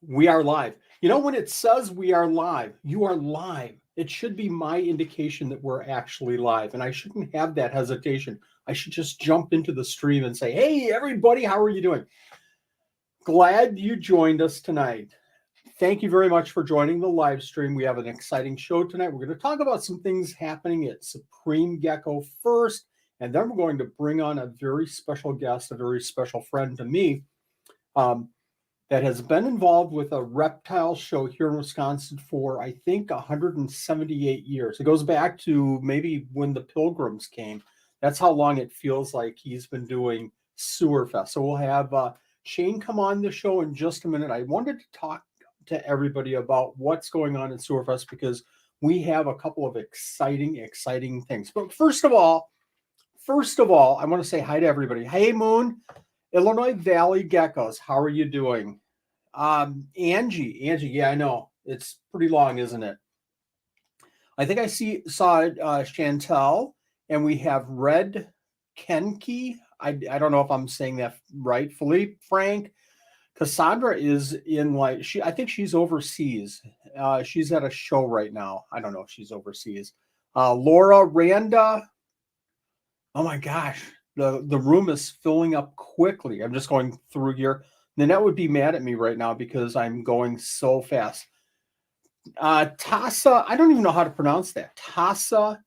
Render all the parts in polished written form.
We are live. You know, when it says we are live, you are live. It should be my indication that we're actually live. And I shouldn't have that hesitation. I should just jump into the stream and say, hey, everybody, how are you doing? Glad you joined us tonight. Thank you very much for joining the live stream. We have an exciting show tonight. We're going to talk about some things happening at Supreme Gecko first, and then we're going to bring on a very special guest, a very special friend to me. That has been involved with a reptile show here in Wisconsin for, I think, 178 years. It goes back to maybe when the Pilgrims came. That's how long it feels like he's been doing Sewerfest. So we'll have Shane come on the show in just a minute. I wanted to talk to everybody about what's going on in Sewerfest because we have a couple of exciting things. But first of all, I want to say hi to everybody. Hey, Moon. Illinois Valley Geckos, how are you doing? Angie, yeah, I know. It's pretty long, isn't it? I think I saw Chantel, and we have Red Kenke. I don't know if I'm saying that right. Philippe, Frank, Cassandra is in I think she's overseas. She's at a show right now. I don't know if she's overseas. Laura, Randa. Oh my gosh. The room is filling up quickly. I'm just going through here. Nanette would be mad at me right now because I'm going so fast. Tassa, I don't even know how to pronounce that. Tassa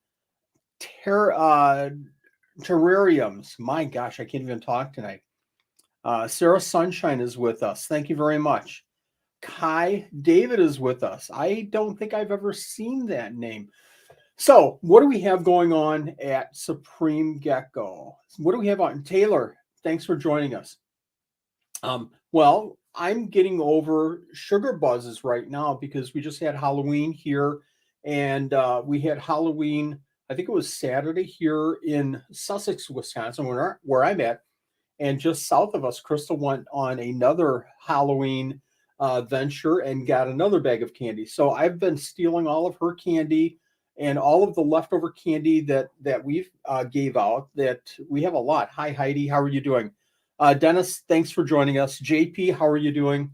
Terrariums. My gosh, I can't even talk tonight. Sarah Sunshine is with us. Thank you very much. Kai David is with us. I don't think I've ever seen that name. So what do we have going on at Supreme Gecko? What do we have on? Taylor, thanks for joining us. Well, I'm getting over sugar buzzes right now because we just had Halloween here, and we had Halloween, I think it was Saturday here in Sussex, Wisconsin, where I'm at, and just south of us, Crystal went on another Halloween venture and got another bag of candy. So I've been stealing all of her candy and all of the leftover candy that we've gave out. That we have a lot. Hi, Heidi. How are you doing? Dennis, thanks for joining us. JP, how are you doing?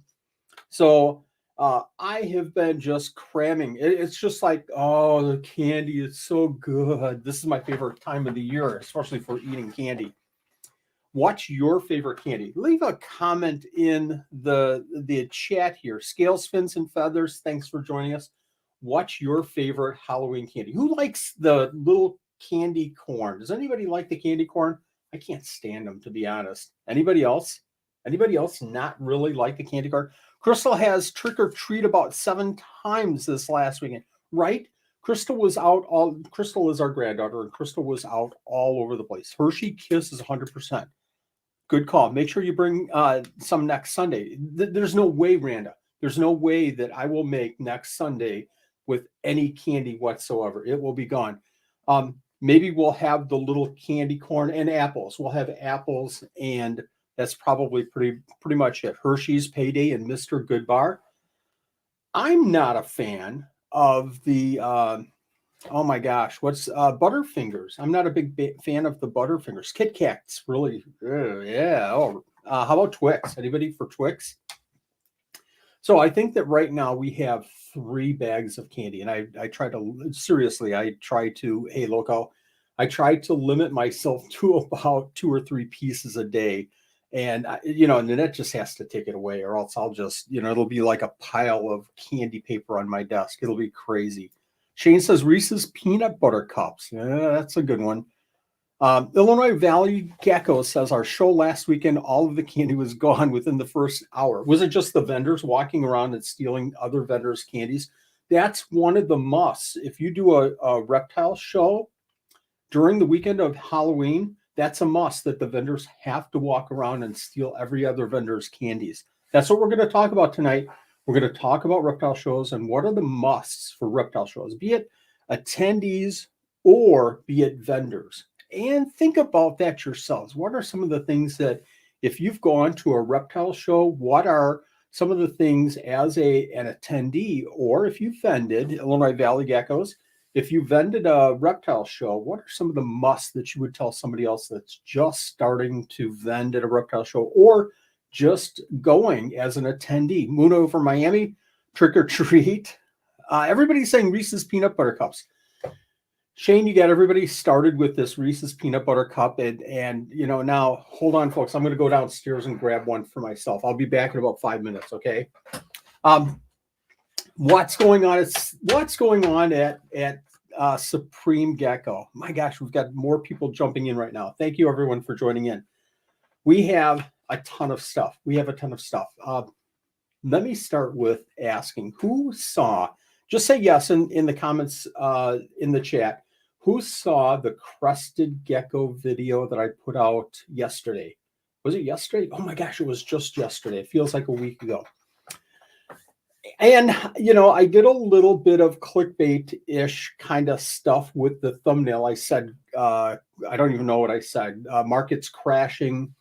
So I have been just cramming. It's just like, oh, the candy is so good. This is my favorite time of the year, especially for eating candy. What's your favorite candy? Leave a comment in the chat here. Scales, fins, and feathers, thanks for joining us. What's your favorite Halloween candy? Who likes the little candy corn? Does anybody like the candy corn? I can't stand them, to be honest. Anybody else? Anybody else not really like the candy corn? Crystal has trick or treat about 7 times this last weekend, right? Crystal was out Crystal is our granddaughter, and Crystal was out all over the place. Hershey Kiss is 100%. Good call. Make sure you bring some next Sunday. There's no way, Randa. There's no way that I will make next Sunday with any candy whatsoever. It will be gone. Maybe we'll have the little candy corn and apples. We'll have apples, and that's probably pretty much it. Hershey's, Payday, and Mr. Goodbar. I'm not a fan of the oh my gosh, what's Butterfingers? I'm not a big fan of the Butterfingers. Kit Kats, really, yeah. Oh, how about Twix? Anybody for Twix? So I think that right now we have 3 bags of candy, and I try to, hey, Loco, I try to limit myself to about 2 or 3 pieces a day. And, Nanette just has to take it away, or else I'll just, it'll be like a pile of candy paper on my desk. It'll be crazy. Shane says Reese's Peanut Butter Cups. Yeah, that's a good one. Illinois Valley Gecko says our show last weekend, all of the candy was gone within the first hour. Was it just the vendors walking around and stealing other vendors' candies? That's one of the musts. If you do a reptile show during the weekend of Halloween, that's a must that the vendors have to walk around and steal every other vendor's candies. That's what we're going to talk about tonight. We're going to talk about reptile shows and what are the musts for reptile shows, be it attendees or be it vendors. And think about that yourselves. What are some of the things that, if you've gone to a reptile show, what are some of the things as an attendee, or if you vended, Illinois Valley Geckos, if you vended a reptile show, what are some of the musts that you would tell somebody else that's just starting to vend at a reptile show, or just going as an attendee. Moon over Miami, trick or treat. Everybody's saying Reese's Peanut Butter Cups. Shane, you got everybody started with this Reese's Peanut Butter Cup. And you know, now, hold on, folks. I'm going to go downstairs and grab one for myself. I'll be back in about 5 minutes, okay? What's going on at Supreme Gecko? My gosh, we've got more people jumping in right now. Thank you, everyone, for joining in. We have a ton of stuff. Let me start with asking who saw, just say yes in the comments in the chat, who saw the crested gecko video that I put out yesterday? Was it yesterday? Oh my gosh, it was just yesterday. It feels like a week ago. And, you know, I did a little bit of clickbait-ish kind of stuff with the thumbnail. I said, I don't even know what I said. Markets crashing.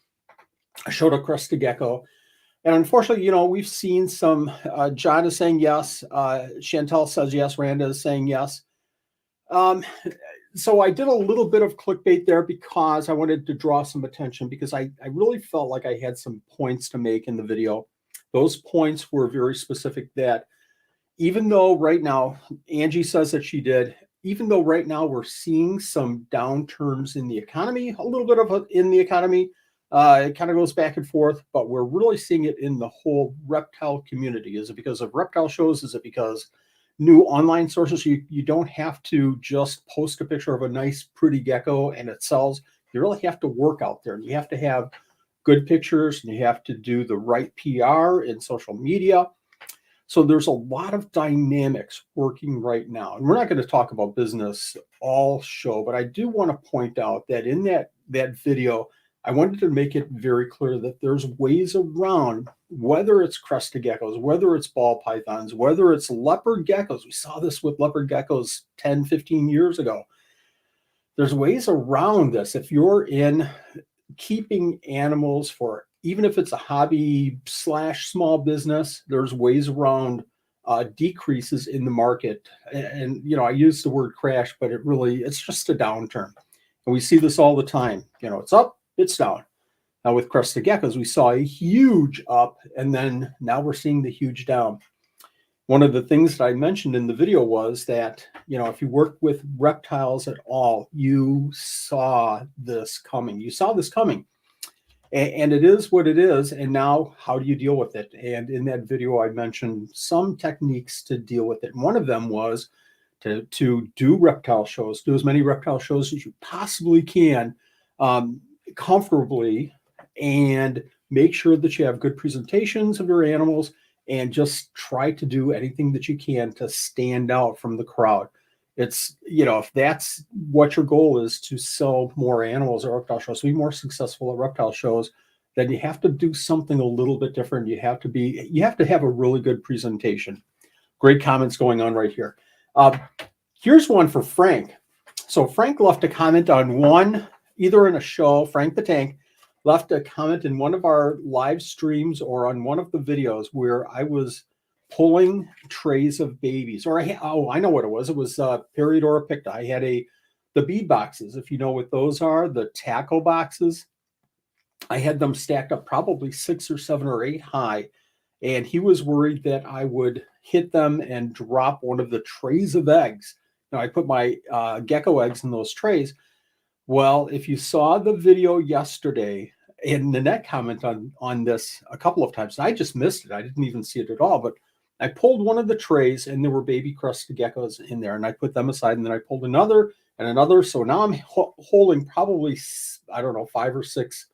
I showed a crested gecko. And unfortunately, you know, we've seen some, John is saying yes. Chantel says yes. Randa is saying yes. So I did a little bit of clickbait there because I wanted to draw some attention, because I really felt like I had some points to make in the video. Those points were very specific, that even though right now, Angie says that she did, even though right now we're seeing some downturns in the economy, a little bit of in the economy, it kind of goes back and forth, but we're really seeing it in the whole reptile community. Is it because of Reptile Shows? Is it because new online sources? You don't have to just post a picture of a nice, pretty gecko and it sells. You really have to work out there. You have to have good pictures, and you have to do the right PR in social media. So there's a lot of dynamics working right now. And we're not going to talk about business all show, but I do want to point out that in that video, I wanted to make it very clear that there's ways around, whether it's crested geckos, whether it's ball pythons, whether it's leopard geckos. We saw this with leopard geckos 10, 15 years ago. There's ways around this. If you're in keeping animals for, even if it's a hobby / small business, there's ways around decreases in the market. And, you know, I use the word crash, but it's just a downturn. And we see this all the time. You know, it's up, it's down. Now with crested geckos, we saw a huge up, and then now we're seeing the huge down. One of the things that I mentioned in the video was that, you know, if you work with reptiles at all, you saw this coming. And it is what it is. And now how do you deal with it? And in that video, I mentioned some techniques to deal with it. And one of them was to do reptile shows, do as many reptile shows as you possibly can, comfortably, and make sure that you have good presentations of your animals, and just try to do anything that you can to stand out from the crowd. It's, you know, if that's what your goal is, to sell more animals at reptile shows, to be more successful at reptile shows, then you have to do something a little bit different. You have to have a really good presentation. Great comments going on right here. Here's one for Frank. So Frank left a comment on one, either in a show, Frank the Tank left a comment in one of our live streams or on one of the videos where I was pulling trays of babies. Or I know what it was. It was Periodora picta. I had the bead boxes, if you know what those are, the tackle boxes. I had them stacked up probably 6 or 7 or 8 high. And he was worried that I would hit them and drop one of the trays of eggs. Now, I put my gecko eggs in those trays. Well, if you saw the video yesterday, and Nanette commented on this a couple of times, and I just missed it. I didn't even see it at all. But I pulled one of the trays, and there were baby crested geckos in there, and I put them aside, and then I pulled another and another. So now I'm holding probably, I don't know, 5 or 6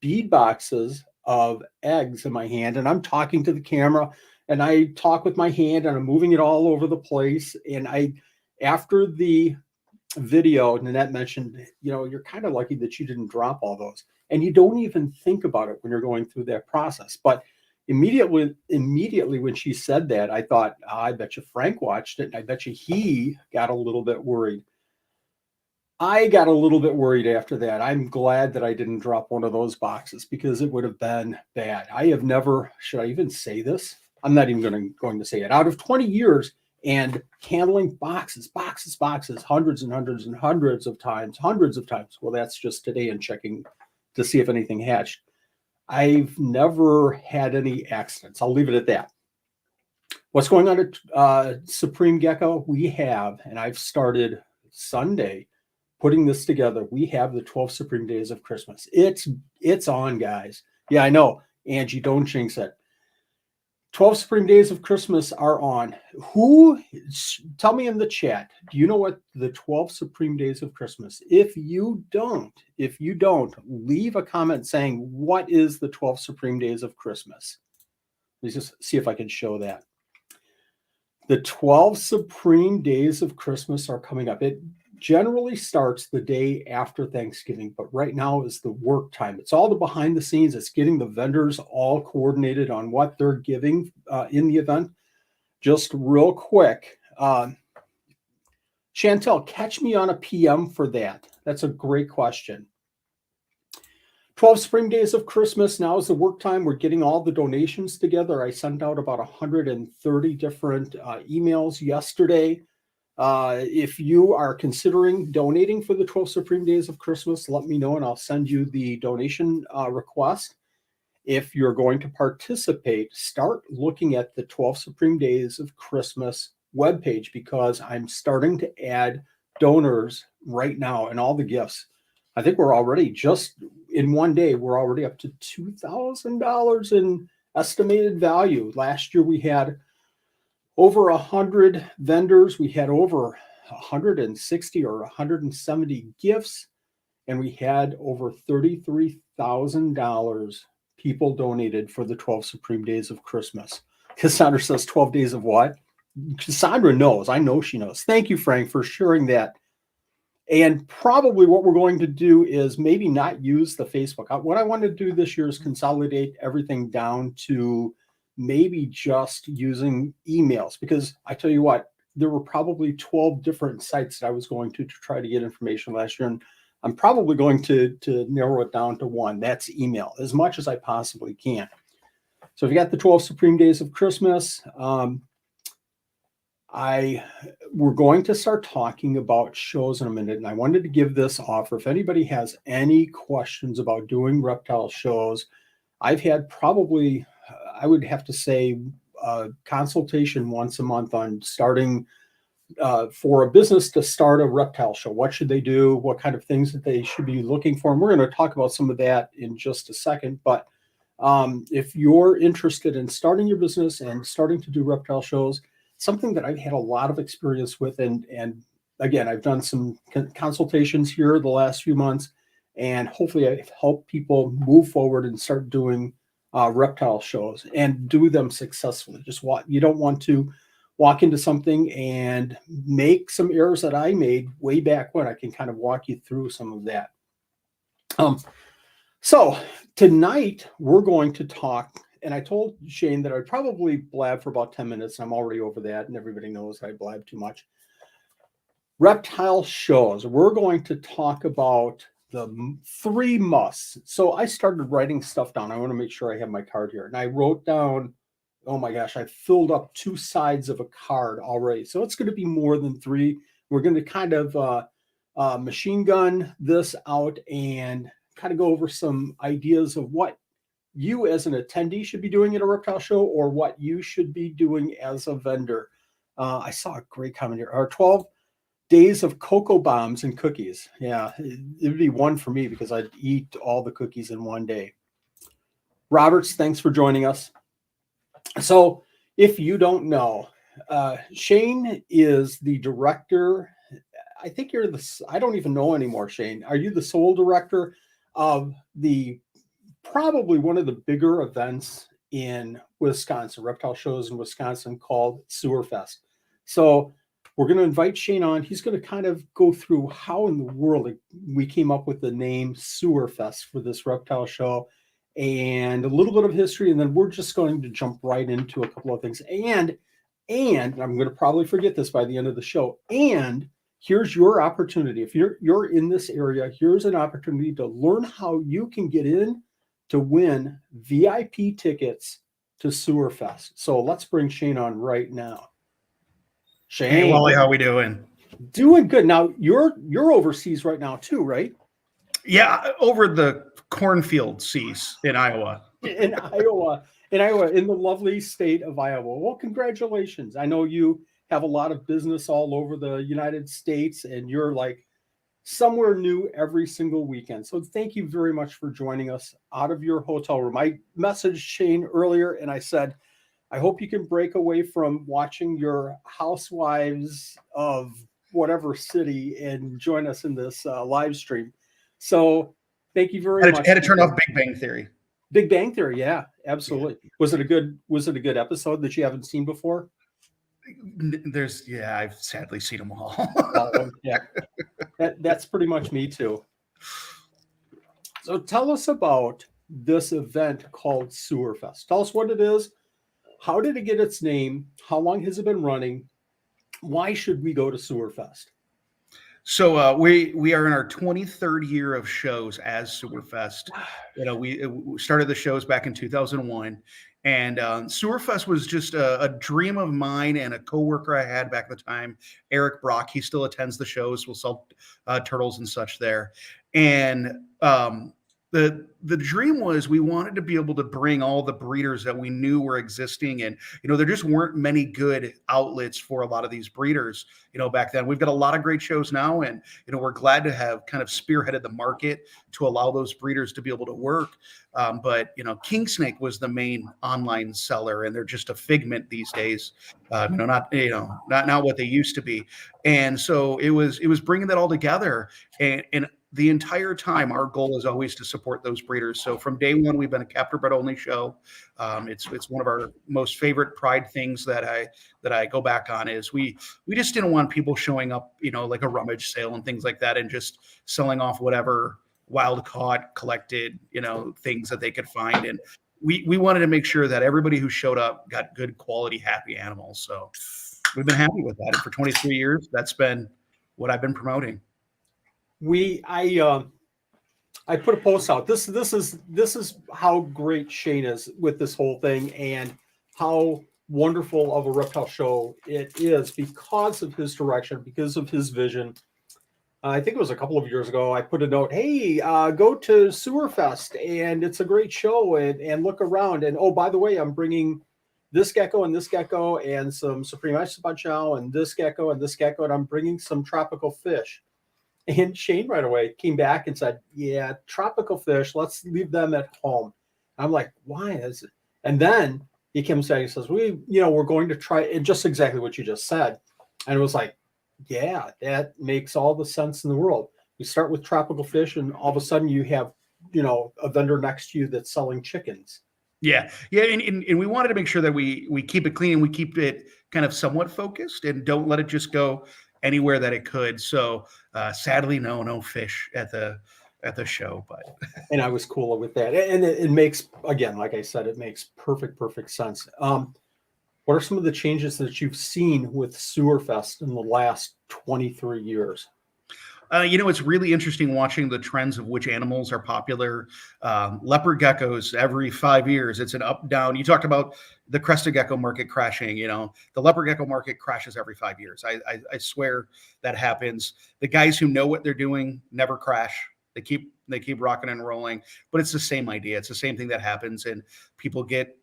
bead boxes of eggs in my hand, and I'm talking to the camera, and I talk with my hand, and I'm moving it all over the place. And after the video, Nanette mentioned, you know, you're kind of lucky that you didn't drop all those, and you don't even think about it when you're going through that process. But immediately when she said that, I thought, I bet you Frank watched it, and I bet you he got a little bit worried. I got a little bit worried after that. I'm glad that I didn't drop one of those boxes, because it would have been bad. I have never, should I even say this? I'm not even going to say it. Out of 20 years and handling boxes, hundreds and hundreds and hundreds of times. Well, that's just today and checking to see if anything hatched. I've never had any accidents. I'll leave it at that. What's going on at Supreme Gecko? We have, and I've started Sunday putting this together. We have the 12 Supreme Days of Christmas. It's on, guys. Yeah, I know. Angie, don't jinx it. 12 Supreme Days of Christmas are on. Tell me in the chat, do you know what the 12 Supreme Days of Christmas? If you don't, leave a comment saying, what is the 12 Supreme Days of Christmas? Let's just see if I can show that. The 12 Supreme Days of Christmas are coming up. It generally starts the day after Thanksgiving, but right now is the work time. It's all the behind the scenes. It's getting the vendors all coordinated on what they're giving in the event. Just real quick, Chantel, catch me on a PM for that. That's a great question. 12 Supreme Days of Christmas. Now is the work time. We're getting all the donations together. I sent out about 130 different emails yesterday. If you are considering donating for the 12 Supreme Days of Christmas, let me know and I'll send you the donation request. If you're going to participate, start looking at the 12 Supreme Days of Christmas webpage, because I'm starting to add donors right now and all the gifts. I think we're already, just in one day, we're already up to $2,000 in estimated value. Last year we had over 100 vendors. We had over 160 or 170 gifts, and we had over $33,000 people donated for the 12 Supreme Days of Christmas. Cassandra says 12 days of what? Cassandra knows. I know she knows. Thank you, Frank, for sharing that. And probably what we're going to do is maybe not use the Facebook. What I want to do this year is consolidate everything down to maybe just using emails, because I tell you what, there were probably 12 different sites that I was going to try to get information last year. And I'm probably going to narrow it down to one. That's email, as much as I possibly can. So if you got the 12 Supreme Days of Christmas, we're going to start talking about shows in a minute, and I wanted to give this offer. If anybody has any questions about doing reptile shows, I've had probably, I would have to say, consultation once a month on starting for a business to start a reptile show. What should they do? What kind of things that they should be looking for? And we're going to talk about some of that in just a second. But if you're interested in starting your business and starting to do reptile shows, something that I've had a lot of experience with, and again, I've done some consultations here the last few months, and hopefully I've helped people move forward and start doing reptile shows and do them successfully. You don't want to walk into something and make some errors that I made way back when. I can kind of walk you through some of that. So tonight we're going to talk. And I told Shane that I'd probably blab for about 10 minutes. I'm already over that, and everybody knows I blab too much. Reptile shows. We're going to talk about the 3 musts. So I started writing stuff down. I want to make sure I have my card here. And I wrote down, oh my gosh, I filled up 2 sides of a card already. So it's going to be more than 3. We're going to kind of machine gun this out and kind of go over some ideas of what you as an attendee should be doing at a reptile show, or what you should be doing as a vendor. I saw a great comment here. Our 12 days of cocoa bombs and cookies. Yeah, it'd be one for me because I'd eat all the cookies in one day. Roberts, thanks for joining us. So if you don't know, Shane is the director. I think I don't even know anymore, Shane. Are you the sole director of probably one of the bigger events in Wisconsin, reptile shows in Wisconsin, called Sewerfest? So we're going to invite Shane on. He's going to kind of go through how in the world we came up with the name Sewerfest for this reptile show, and a little bit of history. And then we're just going to jump right into a couple of things. And I'm going to probably forget this by the end of the show. And here's your opportunity. If you're in this area, here's an opportunity to learn how you can get in to win VIP tickets to Sewerfest. So let's bring Shane on right now. Shane. Hey, Wally, how we doing? Doing good. Now, you're overseas right now too, right? Yeah, over the cornfield seas in Iowa. in Iowa, in the lovely state of Iowa. Well, congratulations. I know you have a lot of business all over the United States, and you're like somewhere new every single weekend. So thank you very much for joining us out of your hotel room. I messaged Shane earlier and I said, I hope you can break away from watching your housewives of whatever city and join us in this live stream. So thank you very much. Had to turn off Big Bang Theory. Big Bang Theory, yeah, Yeah. absolutely. Was it a good episode that you haven't seen before? I've sadly seen them all. All of them, yeah. That's pretty much me too. So tell us about this event called Sewerfest. Tell us what it is. How did it get its name? How long has it been running? Why should we go to Sewerfest? So we are in our 23rd year of shows as Sewerfest. We started the shows back in 2001, and Sewerfest was just a dream of mine and a coworker I had back at the time, Eric Brock. He still attends the shows. We'll sell turtles and such there, and the dream was we wanted to be able to bring all the breeders that we knew were existing, and there just weren't many good outlets for a lot of these breeders back then. We've got a lot of great shows now, and we're glad to have kind of spearheaded the market to allow those breeders to be able to work. But King Snake was the main online seller, and they're just a figment these days. Not what they used to be. And so it was bringing that all together, and the entire time, our goal is always to support those breeders. So from day one, we've been a captive bred only show. It's one of our most favorite pride things that I go back on is we just didn't want people showing up, like a rummage sale and things like that, and just selling off whatever wild caught, collected, things that they could find. And we wanted to make sure that everybody who showed up got good quality, happy animals. So we've been happy with that. And for 23 years, that's been what I've been promoting. I put a post out. This is how great Shane is with this whole thing, and how wonderful of a reptile show it is because of his direction, because of his vision. I think it was a couple of years ago. I put a note, hey, go to Sewerfest, and it's a great show, and look around. And oh, by the way, I'm bringing this gecko and some Supreme Gecko and this gecko, and I'm bringing some tropical fish. And Shane right away came back and said, yeah, tropical fish, let's leave them at home. I'm like, why is it? And then he came saying, he says, we're going to try, and just exactly what you just said. And it was like, yeah, that makes all the sense in the world. You start with tropical fish, and all of a sudden you have, a vendor next to you that's selling chickens. Yeah. And we wanted to make sure that we keep it clean and we keep it kind of somewhat focused and don't let it just go anywhere that it could. So sadly, no fish at the show, but and I was cool with that. And it makes, again, like I said, it makes perfect sense. What are some of the changes that you've seen with Sewerfest in the last 23 years? It's really interesting watching the trends of which animals are popular. Leopard geckos every 5 years, it's an up down. You talked about the crested gecko market crashing. The leopard gecko market crashes every 5 years. I swear that happens. The guys who know what they're doing never crash. They keep rocking and rolling. But it's the same idea. It's the same thing that happens, and people get,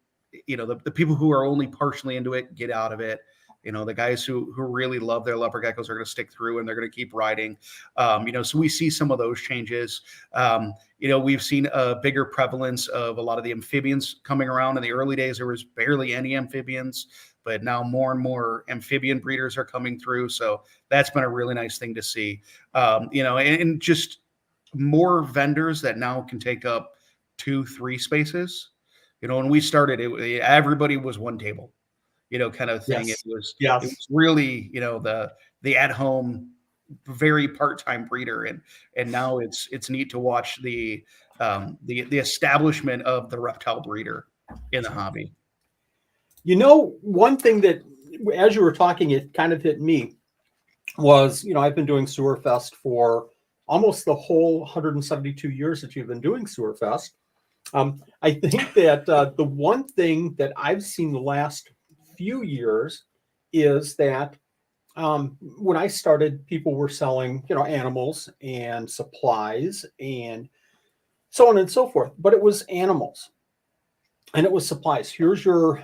the people who are only partially into it get out of it. The guys who really love their leopard geckos are going to stick through, and they're going to keep riding. So we see some of those changes. We've seen a bigger prevalence of a lot of the amphibians coming around. In the early days, there was barely any amphibians, but now more and more amphibian breeders are coming through. So that's been a really nice thing to see. And just more vendors that now can take up 2-3 spaces. When we started, everybody was one table. Kind of thing. Yes. It was really, the at home, very part-time breeder. And now it's neat to watch the establishment of the reptile breeder in the hobby. One thing that, as you were talking, it kind of hit me was, I've been doing Sewerfest for almost the whole 172 years that you've been doing Sewerfest. I think that the one thing that I've seen the last few years is that when I started, people were selling, animals and supplies and so on and so forth, but it was animals and it was supplies. Here's your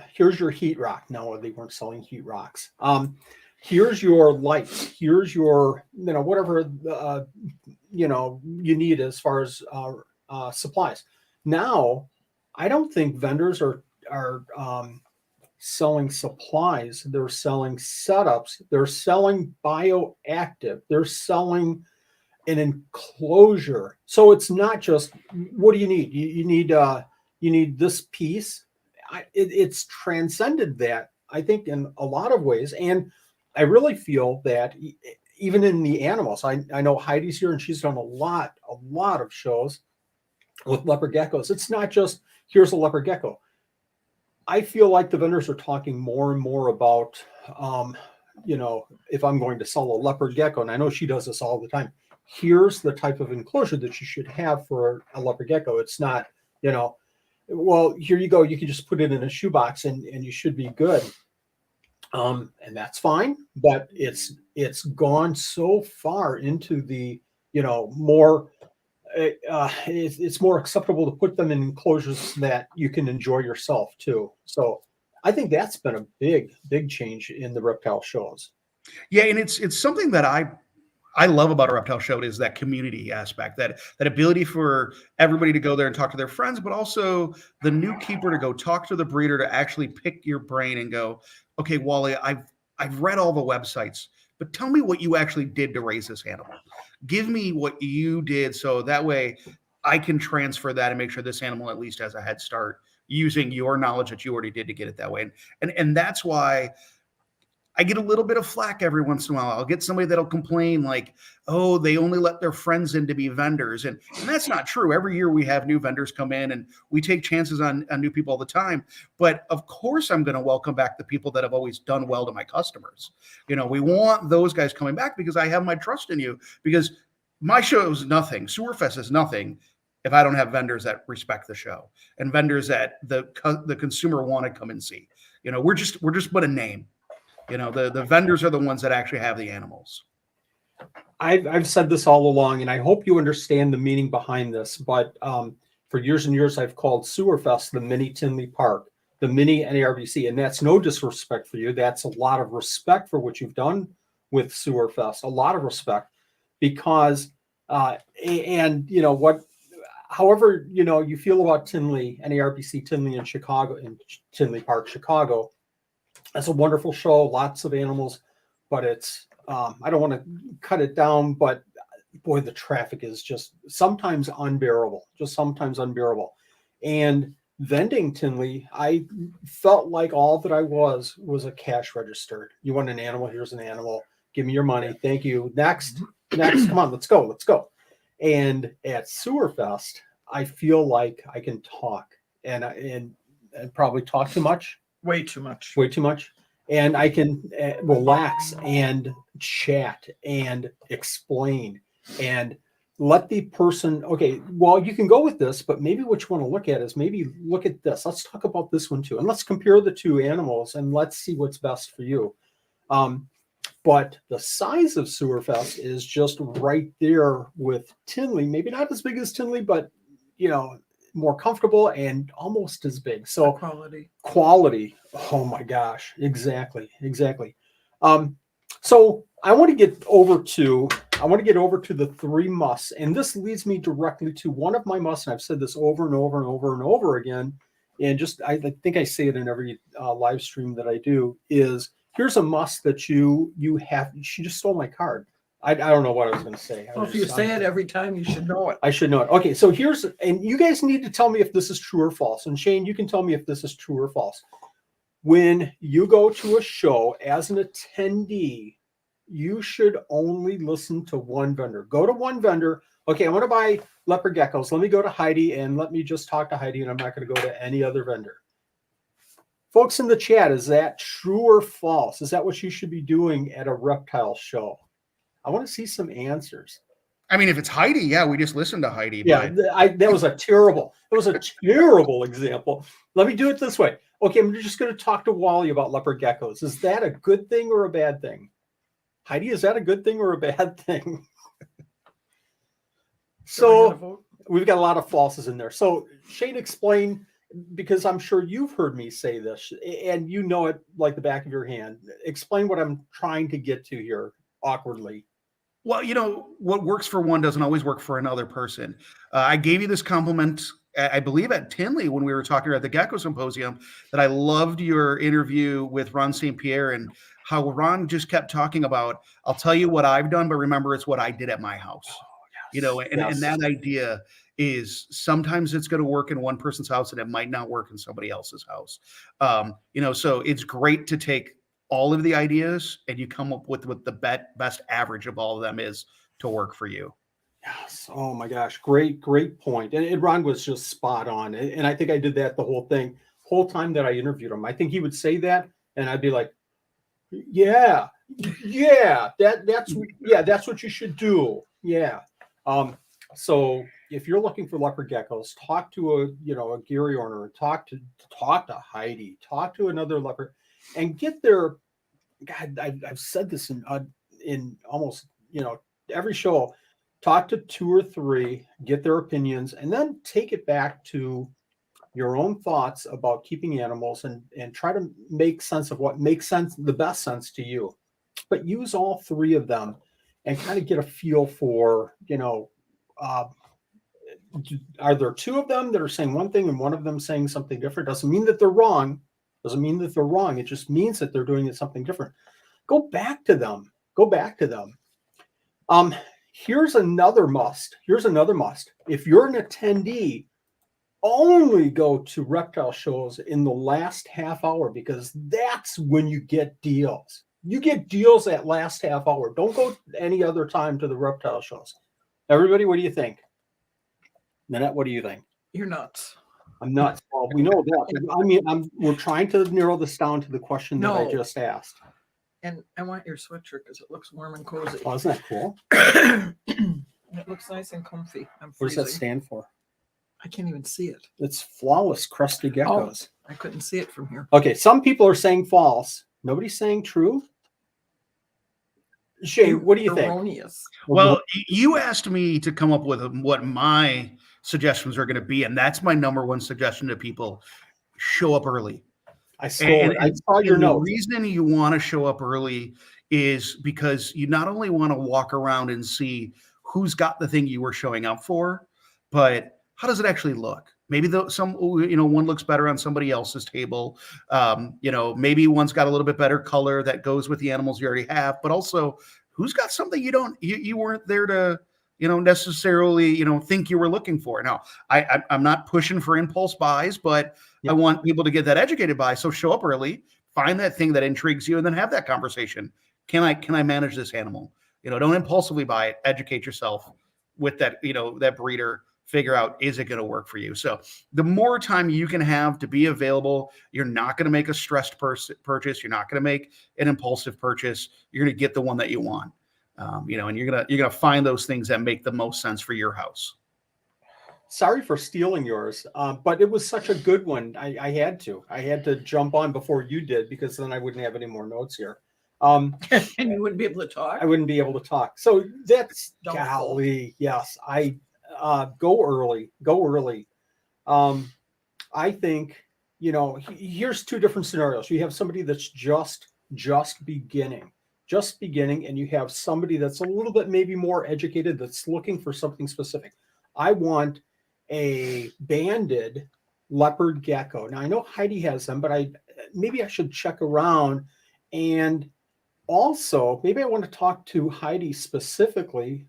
heat rock. No, they weren't selling heat rocks. Here's your lights. Here's your, whatever, you need as far as supplies. Now, I don't think vendors are selling supplies. They're selling setups. They're selling bioactive. They're selling an enclosure. So it's not just, what do you need? You need this piece. It's transcended that, I think, in a lot of ways. And I really feel that even in the animals, I know Heidi's here and she's done a lot of shows with leopard geckos. It's not just, here's a leopard gecko. I feel like the vendors are talking more and more about, if I'm going to sell a leopard gecko, and I know she does this all the time, here's the type of enclosure that you should have for a leopard gecko. It's not, well, here you go. You can just put it in a shoebox and you should be good. And that's fine, but it's gone so far into the, more, it's more acceptable to put them in enclosures that you can enjoy yourself too. So I think that's been a big change in the reptile shows. Yeah, and it's something that I love about a reptile show is that community aspect, that ability for everybody to go there and talk to their friends, but also the new keeper to go talk to the breeder, to actually pick your brain and go, okay, Wally, I've read all the websites, but tell me what you actually did to raise this animal. Give me what you did, so that way I can transfer that and make sure this animal at least has a head start using your knowledge that you already did to get it that way. And that's why I get a little bit of flack every once in a while. I'll get somebody that'll complain like, oh, they only let their friends in to be vendors. And that's not true. Every year we have new vendors come in and we take chances on new people all the time. But of course, I'm going to welcome back the people that have always done well to my customers. We want those guys coming back because I have my trust in you, because my show is nothing. Sewerfest is nothing if I don't have vendors that respect the show and vendors that the consumer want to come and see. We're just but a name. The vendors are the ones that actually have the animals. I've said this all along, and I hope you understand the meaning behind this. But for years and years, I've called Sewerfest the mini Tinley Park, the mini NARBC, and that's no disrespect for you. That's a lot of respect for what you've done with Sewerfest. A lot of respect, because however you feel about Tinley, NARBC Tinley in Chicago, in Tinley Park, Chicago. That's a wonderful show, lots of animals, but it's, I don't want to cut it down, but boy, the traffic is just sometimes unbearable, And vending Tinley, I felt like all that I was a cash register. You want an animal? Here's an animal. Give me your money. Thank you. Next, come on, let's go. And at Sewerfest, I feel like I can talk and probably talk too much. Way too much. And I can relax and chat and explain and let the person, okay, well, you can go with this, but maybe what you want to look at is maybe look at this. Let's talk about this one too. And let's compare the two animals and let's see what's best for you. But the size of Sewerfest is just right there with Tinley. Maybe not as big as Tinley, but, more comfortable and almost as big. So quality. Oh my gosh. Exactly. So I want to get over to the three musts, and this leads me directly to one of my musts. And I've said this over and over again. And I think I say it in every live stream that I do is, here's a must that you have. She just stole my card. I don't know what I was going to say. Well, if you say it every time, you should know it. I should know it. Okay, so and you guys need to tell me if this is true or false. And Shane, you can tell me if this is true or false. When you go to a show as an attendee, you should only listen to one vendor. Go to one vendor. Okay, I want to buy leopard geckos. Let me go to Heidi and let me just talk to Heidi, and I'm not going to go to any other vendor. Folks in the chat, is that true or false? Is that what you should be doing at a reptile show? I want to see some answers. I mean, if it's Heidi, yeah, we just listened to Heidi. Yeah, that was a terrible example. Let me do it this way. Okay, I'm just going to talk to Wally about leopard geckos. Is that a good thing or a bad thing? Heidi, is that a good thing or a bad thing? So I gotta So vote? we've got a lot of falses in there. So Shane, explain, because I'm sure you've heard me say this and you know it like the back of your hand. Explain what I'm trying to get to here awkwardly. Well, what works for one doesn't always work for another person. I gave you this compliment, I believe, at Tinley when we were talking at the Gecko Symposium, that I loved your interview with Ron St. Pierre and how Ron just kept talking about, I'll tell you what I've done, but remember, it's what I did at my house. And Yes. that idea is sometimes it's going to work in one person's house and it might not work in somebody else's house. So it's great to take all of the ideas and you come up with what the best average of all of them is to work for you. Yes. Oh my gosh. Great point. And Ron was just spot on. And I think I did that the whole time that I interviewed him. I think he would say that and I'd be like, yeah, that's what you should do. Yeah. So if you're looking for leopard geckos, talk to a Gary owner, talk to Heidi, talk to another leopard, and get their. God, I've said this in almost every show. Talk to 2 or 3, get their opinions, and then take it back to your own thoughts about keeping animals and try to make sense of what makes sense, the best sense to you. But use all 3 of them and kind of get a feel for, are there 2 of them that are saying one thing and one of them saying something different? Doesn't mean that they're wrong. It just means that they're doing it something different. Go back to them. Here's another must. If you're an attendee, only go to reptile shows in the last half hour, because that's when you get deals. You get deals at last half hour. Don't go any other time to the reptile shows. Everybody, what do you think? Nanette, what do you think? You're nuts. I'm nuts. Well, we know that. I mean, we're trying to narrow this down to the question that I No. just asked. And I want your sweatshirt because it looks warm and cozy. Oh, isn't that cool? It looks nice and comfy. I'm What does freezing. that stand for? I can't even see it. It's flawless crusty geckos. I couldn't see it from here. Okay, some people are saying false. Nobody's saying true. Shane, what do you think? Erroneous. Well, you asked me to come up with what my suggestions are going to be, and that's my number one suggestion to people: show up early. I saw your The note. reason you want to show up early is because you not only want to walk around and see who's got the thing you were showing up for, but how does it actually look? Maybe one looks better on somebody else's table. Maybe one's got a little bit better color that goes with the animals you already have, but also who's got something you weren't there to necessarily think you were looking for. Now, I'm not pushing for impulse buys, but I want people to get that educated buy. So show up early, find that thing that intrigues you, and then have that conversation. Can I manage this animal? Don't impulsively buy it. Educate yourself with that, that breeder. Figure out, is it going to work for you? So the more time you can have to be available, you're not going to make a stressed purchase. You're not going to make an impulsive purchase. You're going to get the one that you want. And you're gonna find those things that make the most sense for your house. Sorry for stealing yours, but it was such a good one. I had to jump on before you did, because then I wouldn't have any more notes here. And you wouldn't be able to talk. I wouldn't be able to talk. So that's Doubtful. golly. Yes, I go early. I think here's 2 different scenarios. You have somebody that's just beginning, and you have somebody that's a little bit maybe more educated, that's looking for something specific. I want a banded leopard gecko. Now I know Heidi has them, but maybe I should check around. And also maybe I want to talk to Heidi specifically.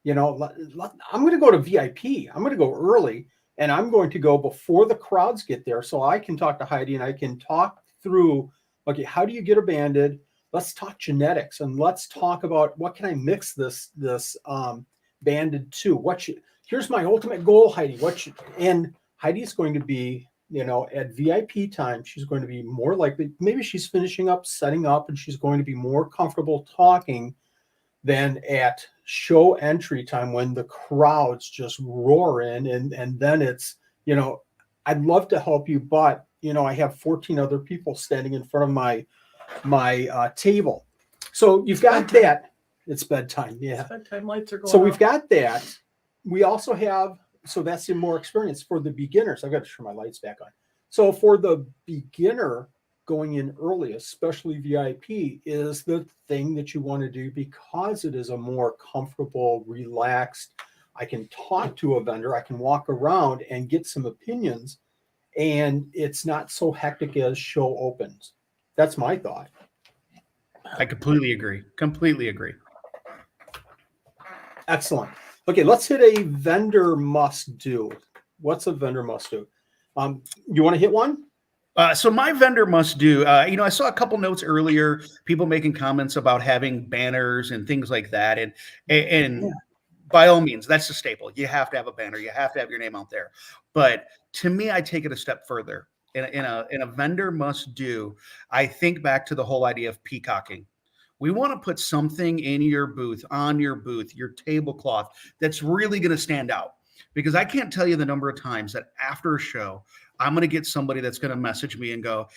I'm going to go to VIP. I'm going to go early, and I'm going to go before the crowds get there, so I can talk to Heidi and I can talk through, okay, how do you get a banded? Let's talk genetics, and let's talk about what can I mix this banded to. Here's my ultimate goal, Heidi. And Heidi's going to be, at VIP time, she's going to be more likely, maybe she's finishing up, setting up, and she's going to be more comfortable talking than at show entry time when the crowds just roar in, and then it's, I'd love to help you, but I have 14 other people standing in front of my table. So you've got bedtime. that. It's bedtime. Yeah. Bedtime lights are going So we've off. got that. We also have, so that's the more experience for the beginners. I've got to turn my lights back on. So for the beginner going in early, especially VIP, is the thing that you want to do because it is a more comfortable, relaxed. I can talk to a vendor, I can walk around and get some opinions, and it's not so hectic as show opens. That's my thought. I completely agree. Completely agree. Excellent. Okay, let's hit a vendor must do. What's a vendor must do? You want to hit one? So my vendor must do, I saw a couple notes earlier, people making comments about having banners and things like that. And Yeah. by all means, that's a staple. You have to have a banner. You have to have your name out there. But to me, I take it a step further. In a vendor must do, I think back to the whole idea of peacocking. We want to put something in your booth, on your booth, your tablecloth that's really going to stand out. Because I can't tell you the number of times that after a show, I'm going to get somebody that's going to message me and go,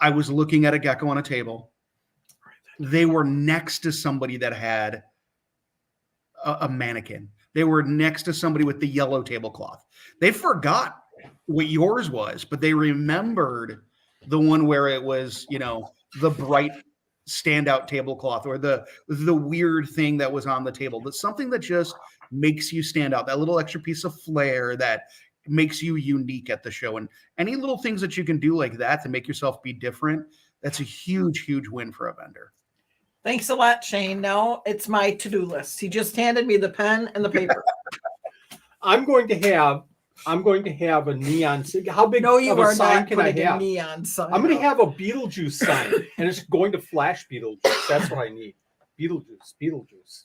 I was looking at a gecko on a table. They were next to somebody that had a mannequin. They were next to somebody with the yellow tablecloth. They forgot what yours was, but they remembered the one where it was, the bright standout tablecloth or the weird thing that was on the table. That's something that just makes you stand out. That little extra piece of flair that makes you unique at the show. And any little things that you can do like that to make yourself be different, that's a huge, huge win for a vendor. Thanks a lot, Shane. Now it's my to-do list. He just handed me the pen and the paper. I'm going to have a neon. How big No, you of a are sign not can I putting a have? neon sign. I'm going to up. have a Beetlejuice sign, and it's going to flash Beetlejuice. That's what I need. Beetlejuice.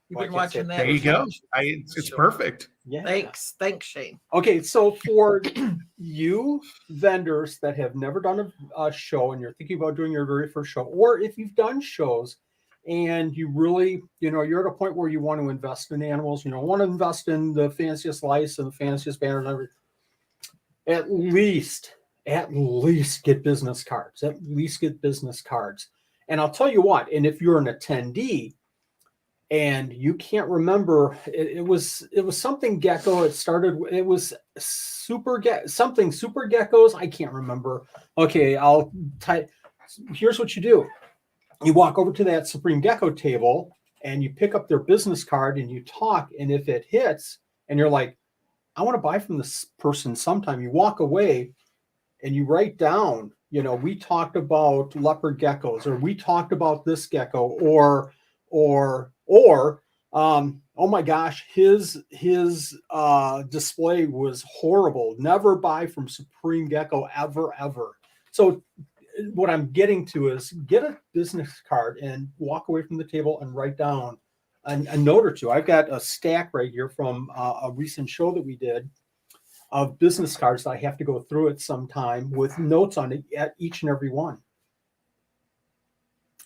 You've Well, I been can't watching say that. There you go. It's perfect. Yeah. Thanks, Shane. Okay, so for you vendors that have never done a show and you're thinking about doing your very first show, or if you've done shows and you really, you're at a point where you want to invest in animals, want to invest in the fanciest lice and the fanciest banner and everything, at least get business cards. At least get business cards. And I'll tell you what, and if you're an attendee, and you can't remember, it was something gecko. It was super geckos. I can't remember. Okay, I'll type. Here's what you do: you walk over to that Supreme Gecko table and you pick up their business card and you talk. And if it hits, and you're like, I want to buy from this person sometime, you walk away and you write down. We talked about leopard geckos, or we talked about this gecko, or oh my gosh, his display was horrible. Never buy from Supreme Gecko ever. So what I'm getting to is get a business card and walk away from the table and write down a note or two. I've got a stack right here from a recent show that we did of business cards that I have to go through it sometime with notes on it at each and every one.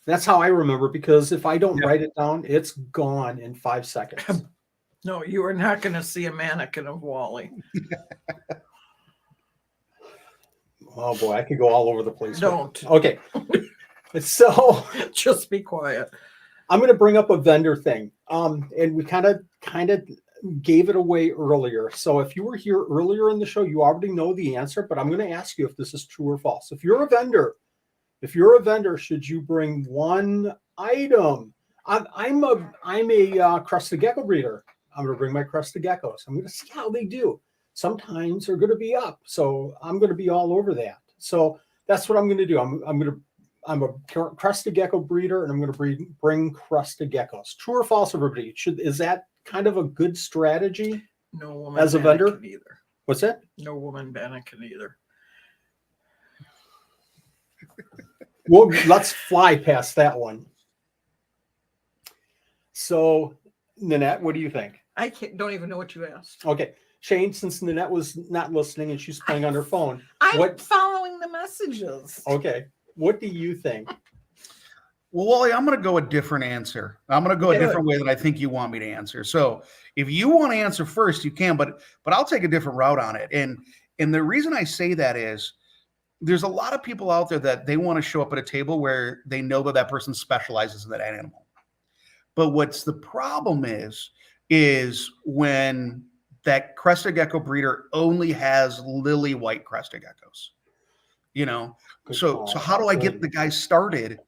That's how I remember, because if I don't write it down, it's gone in 5 seconds. No, you are not going to see a mannequin of Wally. Oh boy, I could go all over the place. Don't. Okay. So Just be quiet. I'm going to bring up a vendor thing. And we kind of gave it away earlier. So if you were here earlier in the show, you already know the answer, but I'm going to ask you if this is true or false. If you're a vendor, should you bring one item? I'm a crested gecko breeder. I'm going to bring my crested geckos. I'm going to see how they do. Sometimes they're going to be up, so I'm going to be all over that. So that's what I'm going to do. I'm a crested gecko breeder, and I'm going to bring crested geckos. True or false, everybody? Is that kind of a good strategy? No woman as a vendor either. What's that? No woman mannequin either. Well, let's fly past that one. So, Nanette, what do you think? I don't even know what you asked. Okay, Shane, since Nanette was not listening and she's playing on her phone, I'm following the messages. Okay, what do you think? Well, Wally, I'm going to go a different answer. I'm going to go a different way than I think you want me to answer. So if you want to answer first, you can, but I'll take a different route on it. And the reason I say that is there's a lot of people out there that they want to show up at a table where they know that that person specializes in that animal. But what's the problem is when that crested gecko breeder only has lily white crested geckos, Good so call. how do I get Good. the guys started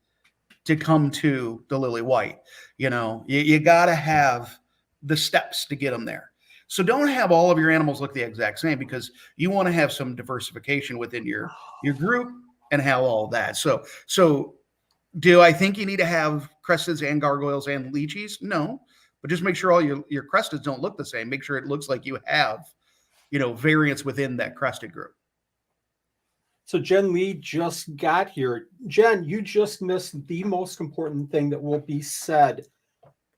to come to the lily white? You got to have the steps to get them there. So don't have all of your animals look the exact same, because you want to have some diversification within your group and have all that. So do I think you need to have cresteds and gargoyles and lychees? No, but just make sure all your cresteds don't look the same. Make sure it looks like you have, variants within that crested group. So Jen Lee just got here. Jen, you just missed the most important thing that will be said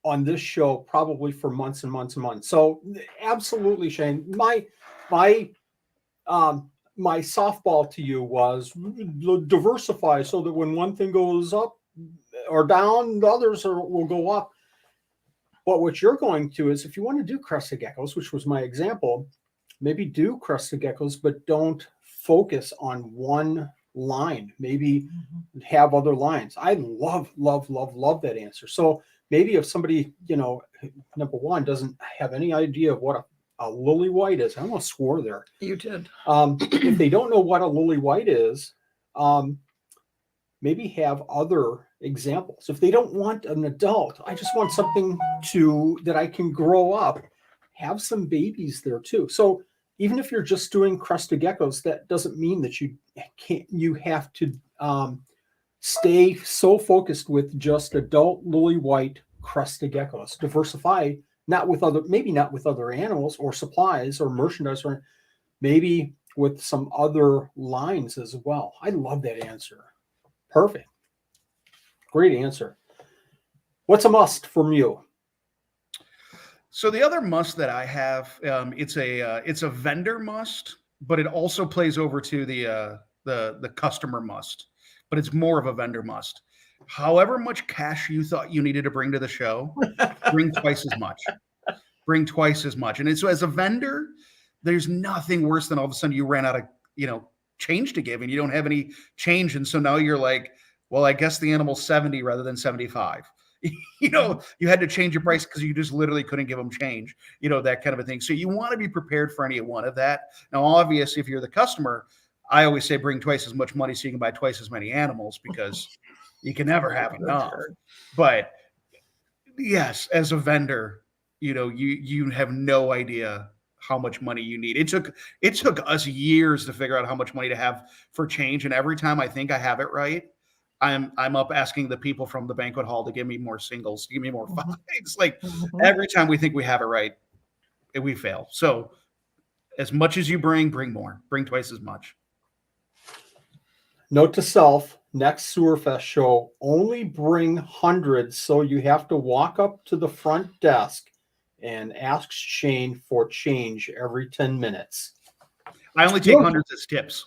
on this show probably for months and months and months. So absolutely, Shane. My softball to you was diversify so that when one thing goes up or down, the others will go up. But what you're going to is, if you want to do crested geckos, which was my example, maybe do crested geckos, but don't focus on one line. Maybe have other lines. I love that answer. So maybe if somebody, number one, doesn't have any idea of what a lily white is, I almost swore there. You did. If they don't know what a lily white is, maybe have other examples. If they don't want an adult, I just want something that I can grow up, have some babies there too. So even if you're just doing crested geckos, that doesn't mean that you have to stay so focused with just adult lily white crested geckos. Diversify, maybe not with other animals or supplies or merchandise, or maybe with some other lines as well. I love that answer. Perfect. Great answer. What's a must from you? So the other must that I have, it's a vendor must, but it also plays over to the customer must, but it's more of a vendor must. However much cash you thought you needed to bring to the show, bring twice as much. Bring twice as much. And so as a vendor, there's nothing worse than all of a sudden you ran out of, change to give and you don't have any change. And so now you're like, well, I guess the animal's 70 rather than 75. You had to change your price because you just literally couldn't give them change, that kind of a thing. So you want to be prepared for any one of that. Now, obviously, if you're the customer, I always say bring twice as much money so you can buy twice as many animals, because you can never have enough. But yes, as a vendor, you have no idea how much money you need. It took us years to figure out how much money to have for change. And every time I think I have it right, I'm up asking the people from the banquet hall to give me more singles, to give me more fives. Like every time we think we have it right, we fail. So as much as you bring more, bring twice as much. Note to self, next Sewerfest show, only bring hundreds. So you have to walk up to the front desk and ask Shane for change every 10 minutes. I only take hundreds as tips.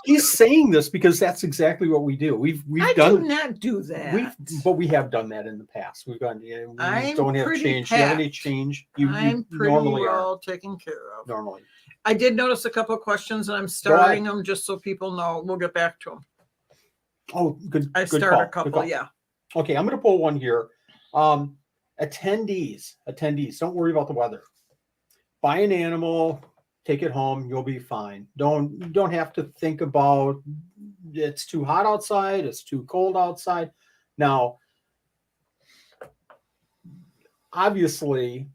He's saying this because that's exactly what we do. I do not do that. But we have done that in the past. We've gone, we don't have change. Packed. Do you have any change? I'm pretty well taken care of. Normally. I did notice a couple of questions, and I'm starting them just so people know. We'll get back to them. Oh, good. I good start call. a couple, yeah. Okay, I'm going to pull one here. Attendees, don't worry about the weather. Buy an animal, take it home, you'll be fine. You don't have to think about it's too hot outside, it's too cold outside. Now, obviously,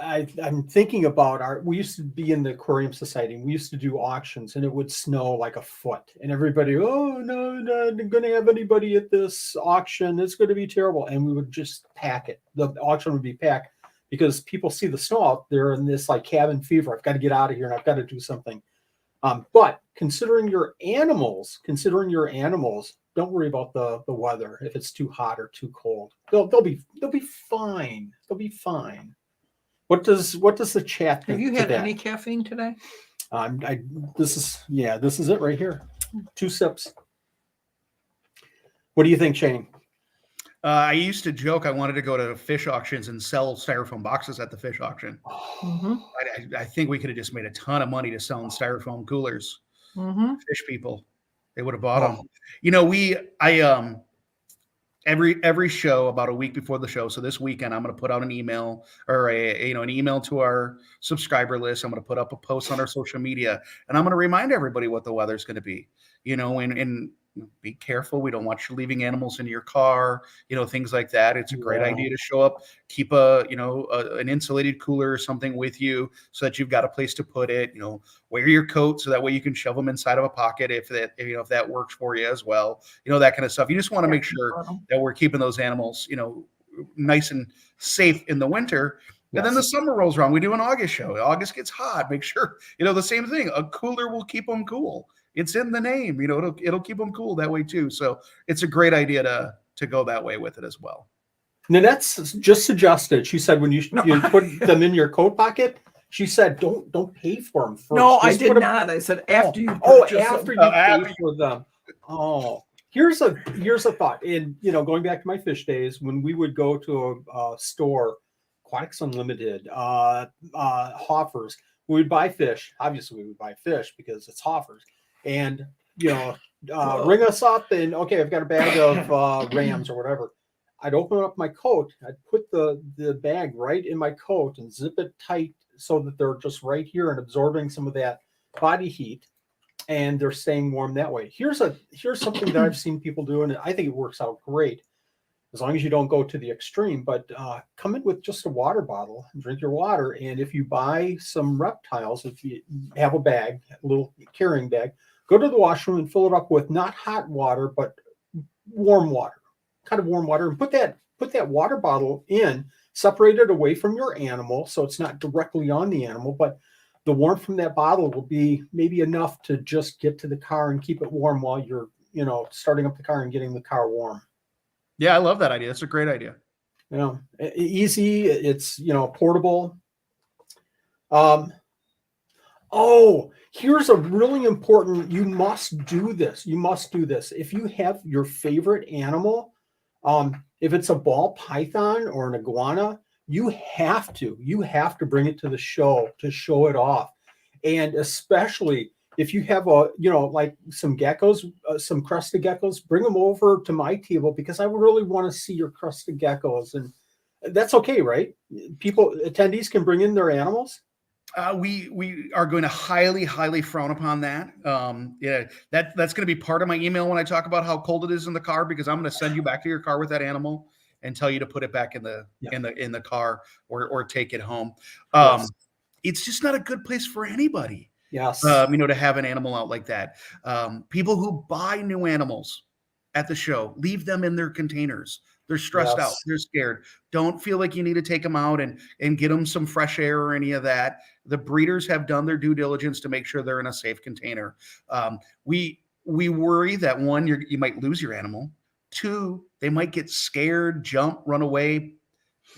I'm thinking about we used to be in the aquarium society, and we used to do auctions, and it would snow like a foot, and everybody, oh no, not going to have anybody at this auction, it's going to be terrible. And we would just pack it. The auction would be packed because people see the snow out there in this like cabin fever. I've got to get out of here and I've got to do something. But considering your animals, don't worry about the weather. If it's too hot or too cold, they'll be fine. They'll be fine. What does the chat think? Have you had any caffeine today? This is it right here. 2 sips. What do you think, Shane? I used to joke I wanted to go to fish auctions and sell styrofoam boxes at the fish auction. Mm-hmm. I think we could have just made a ton of money to selling styrofoam coolers. fish people. They would have bought them. You know, every show about a week before the show. So this weekend, I'm going to put out an email or an email to our subscriber list. I'm going to put up a post on our social media, and I'm going to remind everybody what the weather's going to be. You know, and be careful. We don't want you leaving animals in your car. You know, things like that. It's a great idea to show up. Keep an insulated cooler or something with you so that you've got a place to put it. You know, wear your coat so that way you can shove them inside of a pocket if that works for you as well. You know, that kind of stuff. You just want to make sure that we're keeping those animals, you know, nice and safe in the winter. And then the summer rolls around. We do an August show. August gets hot. Make sure, you know, the same thing. A cooler will keep them cool. It's in the name, you know, it'll keep them cool that way too. So it's a great idea to go that way with it as well. Nanette's just suggested. She said when you put them in your coat pocket, she said don't pay for them first. No, I did not. I said after you. After you pay for them. Oh, here's a thought. And you know, going back to my fish days, when we would go to a store, Aquatics Unlimited, Hoffers, we would buy fish. Obviously, we would buy fish because it's Hoffers. And, you know, ring us up and, okay, I've got a bag of rams or whatever. I'd open up my coat. I'd put the bag right in my coat and zip it tight so that they're just right here and absorbing some of that body heat. And they're staying warm that way. Here's something that I've seen people do, and I think it works out great as long as you don't go to the extreme. But come in with just a water bottle and drink your water. And if you buy some reptiles, if you have a bag, a little carrying bag, go to the washroom and fill it up with not hot water, but warm water, kind of warm water, and put that water bottle in, separate it away from your animal so it's not directly on the animal, but the warmth from that bottle will be maybe enough to just get to the car and keep it warm while you're, you know, starting up the car and getting the car warm. Yeah, I love that idea. It's a great idea. You know, easy. It's, you know, portable. Here's a really important, you must do this. You must do this. If you have your favorite animal, if it's a ball python or an iguana, you have to bring it to the show to show it off. And especially if you have like some geckos, some crested geckos, bring them over to my table because I really want to see your crested geckos. And that's okay, right? Attendees can bring in their animals. We are going to highly frown upon that. That's going to be part of my email when I talk about how cold it is in the car, because I'm going to send you back to your car with that animal and tell you to put it back in the car or take it home. It's just not a good place for anybody. Yes. To have an animal out like that. People who buy new animals at the show, leave them in their containers. They're stressed out. They're scared. Don't feel like you need to take them out and get them some fresh air or any of that. The breeders have done their due diligence to make sure they're in a safe container. We worry that one, you might lose your animal. Two, they might get scared, jump, run away.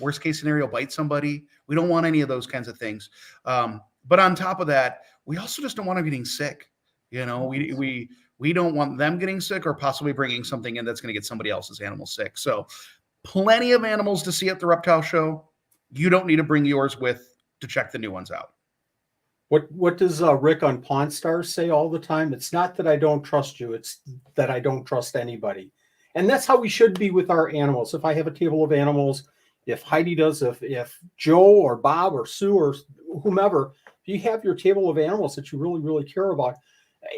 Worst case scenario, bite somebody. We don't want any of those kinds of things. But on top of that, we also just don't want them getting sick. You know, we don't want them getting sick or possibly bringing something in that's going to get somebody else's animal sick. So plenty of animals to see at the Reptile Show. You don't need to bring yours to check the new ones out. What does Rick on Pawn Stars say all the time? It's not that I don't trust you. It's that I don't trust anybody. And that's how we should be with our animals. If I have a table of animals, if Heidi does, if Joe or Bob or Sue or whomever, if you have your table of animals that you really, really care about,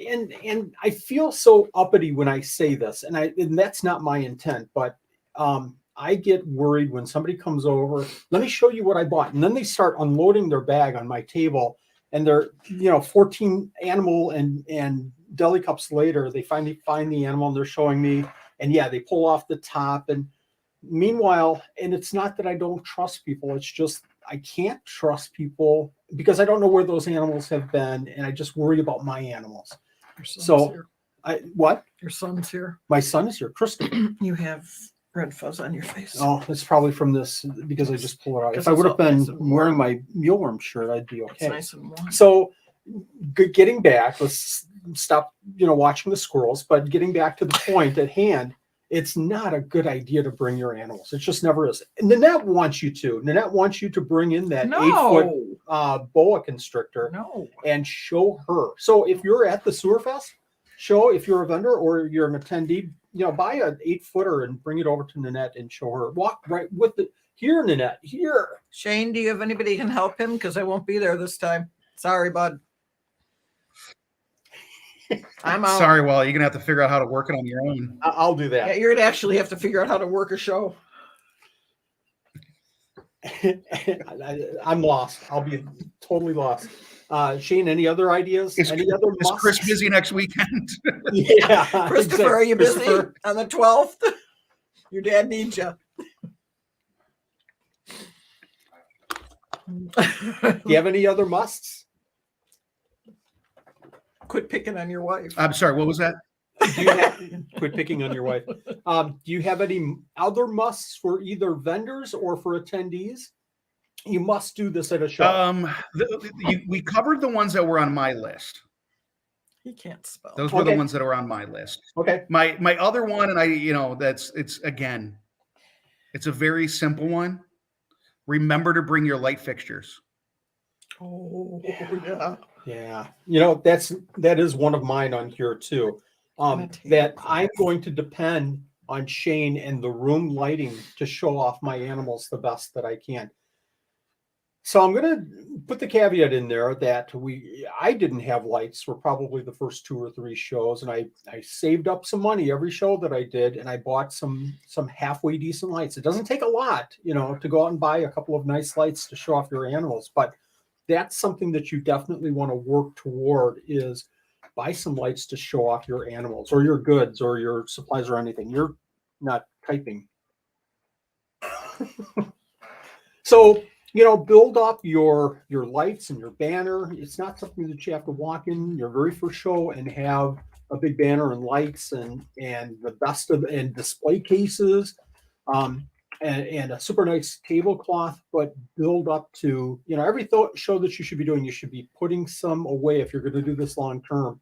and I feel so uppity when I say this, and that's not my intent, but I get worried when somebody comes over, let me show you what I bought. And then they start unloading their bag on my table, and they're, 14 animal and deli cups later, they finally find the animal and they're showing me, and they pull off the top. And meanwhile, and it's not that I don't trust people, it's just I can't trust people because I don't know where those animals have been, and I just worry about my animals. So here. Your son's here. My son is here, Christopher. You have red fuzz on your face. Oh, it's probably from this because I just pulled it out. If I would have been wearing my mealworm shirt, I'd be okay. It's nice and warm. So getting back, let's stop, watching the squirrels, but getting back to the point at hand, it's not a good idea to bring your animals. It just never is. And Nanette wants you to. Nanette wants you to bring in that 8-foot boa constrictor and show her. So if you're at the Sewerfest show, if you're a vendor or you're an attendee, buy an 8-footer and bring it over to Nanette and show her. Walk right with the here, Nanette. Here. Shane, do you have anybody who can help him? Because I won't be there this time. Sorry, bud. I'm out. Sorry, Wally. You're gonna have to figure out how to work it on your own. I'll do that. Yeah, you're gonna actually have to figure out how to work a show. I'm lost. I'll be totally lost. Shane, any other ideas? Is Chris busy next weekend? Yeah. Christopher, exactly. are you busy on the 12th? Your dad needs you. Do you have any other musts? Quit picking on your wife. I'm sorry, what was that? Quit picking on your wife. Do you have any other musts for either vendors or for attendees? You must do this at a show. We covered the ones that were on my list. He can't spell. Those were the ones that were on my list. Okay. My other one, and it's a very simple one. Remember to bring your light fixtures. Oh, yeah. Yeah. That is one of mine on here too. That I'm going to depend on Shane and the room lighting to show off my animals the best that I can. So I'm going to put the caveat in there that I didn't have lights for probably the first 2 or 3 shows, and I saved up some money every show that I did, and I bought some halfway decent lights. It doesn't take a lot, to go out and buy a couple of nice lights to show off your animals, but that's something that you definitely want to work toward is buy some lights to show off your animals or your goods or your supplies or anything. You're not typing. So, build up your lights and your banner. It's not something that you have to walk in your very first show and have a big banner and lights and the best of and display cases. And a super nice tablecloth, but build up to, every show that you should be doing, you should be putting some away if you're going to do this long term.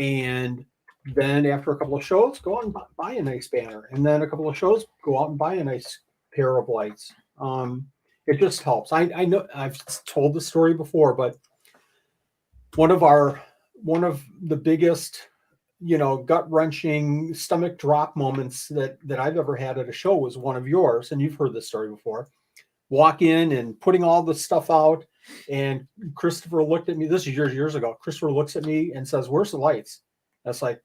And then after a couple of shows, go out and buy a nice banner. And then a couple of shows, go out and buy a nice pair of lights. It just helps. I know I've told the story before, but one of the biggest, gut-wrenching, stomach drop moments that I've ever had at a show was one of yours, and you've heard this story before. Walk in and putting all the stuff out, and Christopher looked at me. This is years ago. Christopher looks at me and says, "Where's the lights?" That's like,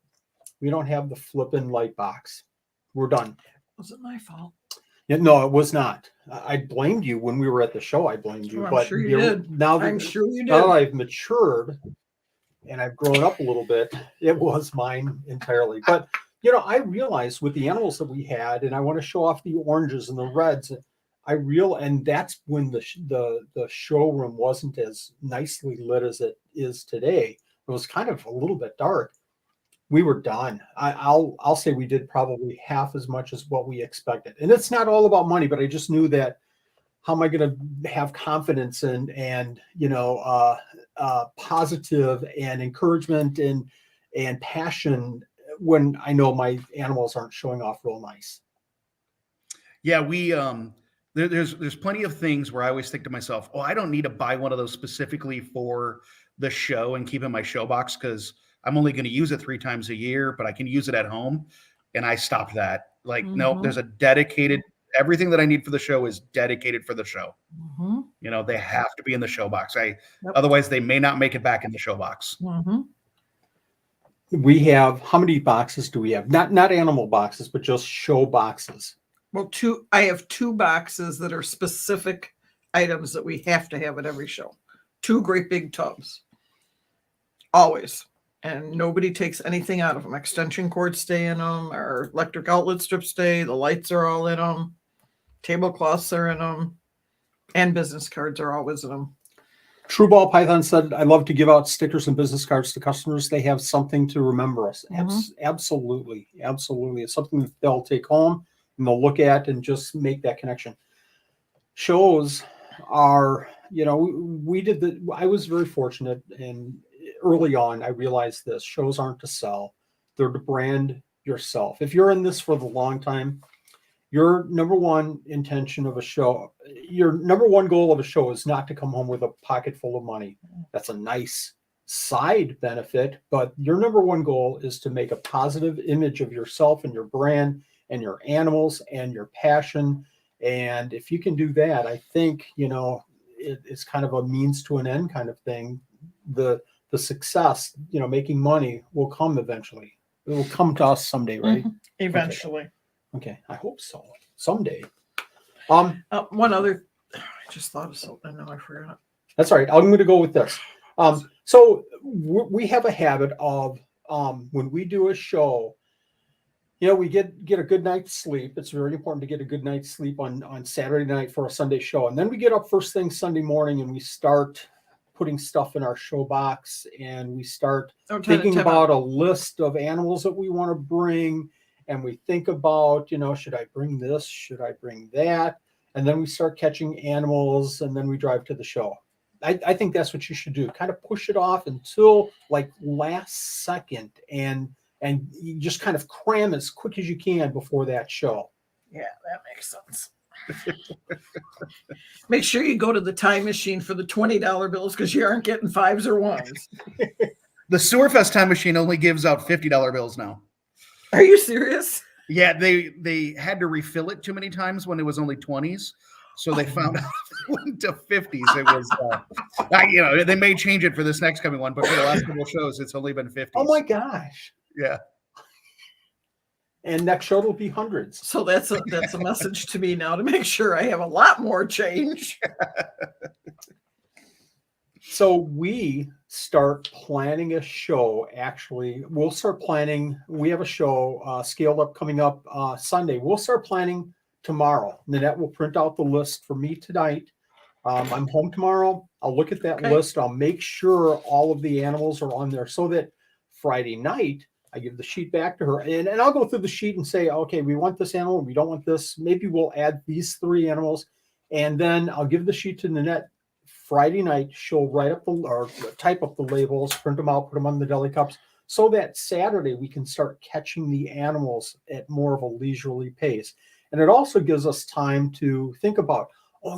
we don't have the flipping light box. We're done. Was it my fault? Yeah, no, it was not. I blamed you when we were at the show. I blamed you. I'm sure you did. I'm sure you did. Now that I've matured and I've grown up a little bit, it was mine entirely. But, I realized with the animals that we had, and I want to show off the oranges and the reds, and that's when the showroom wasn't as nicely lit as it is today. It was kind of a little bit dark. We were done. I'll say we did probably half as much as what we expected. And it's not all about money, but I just knew that how am I going to have confidence and positive and encouragement and passion when I know my animals aren't showing off real nice. Yeah, we there's plenty of things where I always think to myself, oh, I don't need to buy one of those specifically for the show and keep in my show box because I'm only going to use it 3 times a year, but I can use it at home. And I stopped that. Like, no, there's a dedicated, everything that I need for the show is dedicated for the show. They have to be in the show box. Otherwise they may not make it back in the show box. We have, how many boxes do we have? Not animal boxes, but just show boxes. Well, I have 2 boxes that are specific items that we have to have at every show. 2 great big tubs. Always. And nobody takes anything out of them. Extension cords stay in them. Our electric outlet strips stay. The lights are all in them. Tablecloths are in them. And business cards are always in them. True Ball Python said, I love to give out stickers and business cards to customers. They have something to remember us. Absolutely. Absolutely. It's something that they'll take home and they'll look at and just make that connection. Shows are, I was very fortunate, and early on I realized this: shows aren't to sell, they're to brand yourself. If you're in this for the long time, your number one intention of a show, your number one goal of a show is not to come home with a pocket full of money. That's a nice side benefit, but your number one goal is to make a positive image of yourself and your brand and your animals and your passion. And if you can do that, I think, it's kind of a means to an end kind of thing. The success, making money will come eventually. It will come to us someday, right? Eventually. Okay, I hope so. Someday. One other, I just thought of something. No, I forgot. That's all right. I'm going to go with this. So we have a habit of when we do a show, we get a good night's sleep. It's very important to get a good night's sleep on Saturday night for a Sunday show. And then we get up first thing Sunday morning and we start putting stuff in our show box and we start thinking about a list of animals that we want to bring. And we think about, should I bring this? Should I bring that? And then we start catching animals and then we drive to the show. I think that's what you should do. Kind of push it off until like last second and you just kind of cram as quick as you can before that show. Yeah, that makes sense. Make sure you go to the time machine for the $20 bills because you aren't getting 5s or 1s. The Sewerfest time machine only gives out $50 bills now. Are you serious? Yeah, they had to refill it too many times when it was only 20s. So they found out it went to 50s. It was, they may change it for this next coming one, but for the last couple of shows, it's only been 50s. Oh my gosh. Yeah. And next show will be hundreds. So that's a message to me now to make sure I have a lot more change. So we start planning a show. Actually, we'll start planning. We have a show scaled up coming up Sunday. We'll start planning tomorrow. Nanette will print out the list for me tonight. I'm home tomorrow. I'll look at that list. I'll make sure all of the animals are on there so that Friday night I give the sheet back to her and I'll go through the sheet and say, okay, we want this animal. We don't want this. Maybe we'll add these 3 animals. And then I'll give the sheet to Nanette Friday night. She'll write up or type up the labels, print them out, put them on the deli cups so that Saturday we can start catching the animals at more of a leisurely pace. And it also gives us time to think about,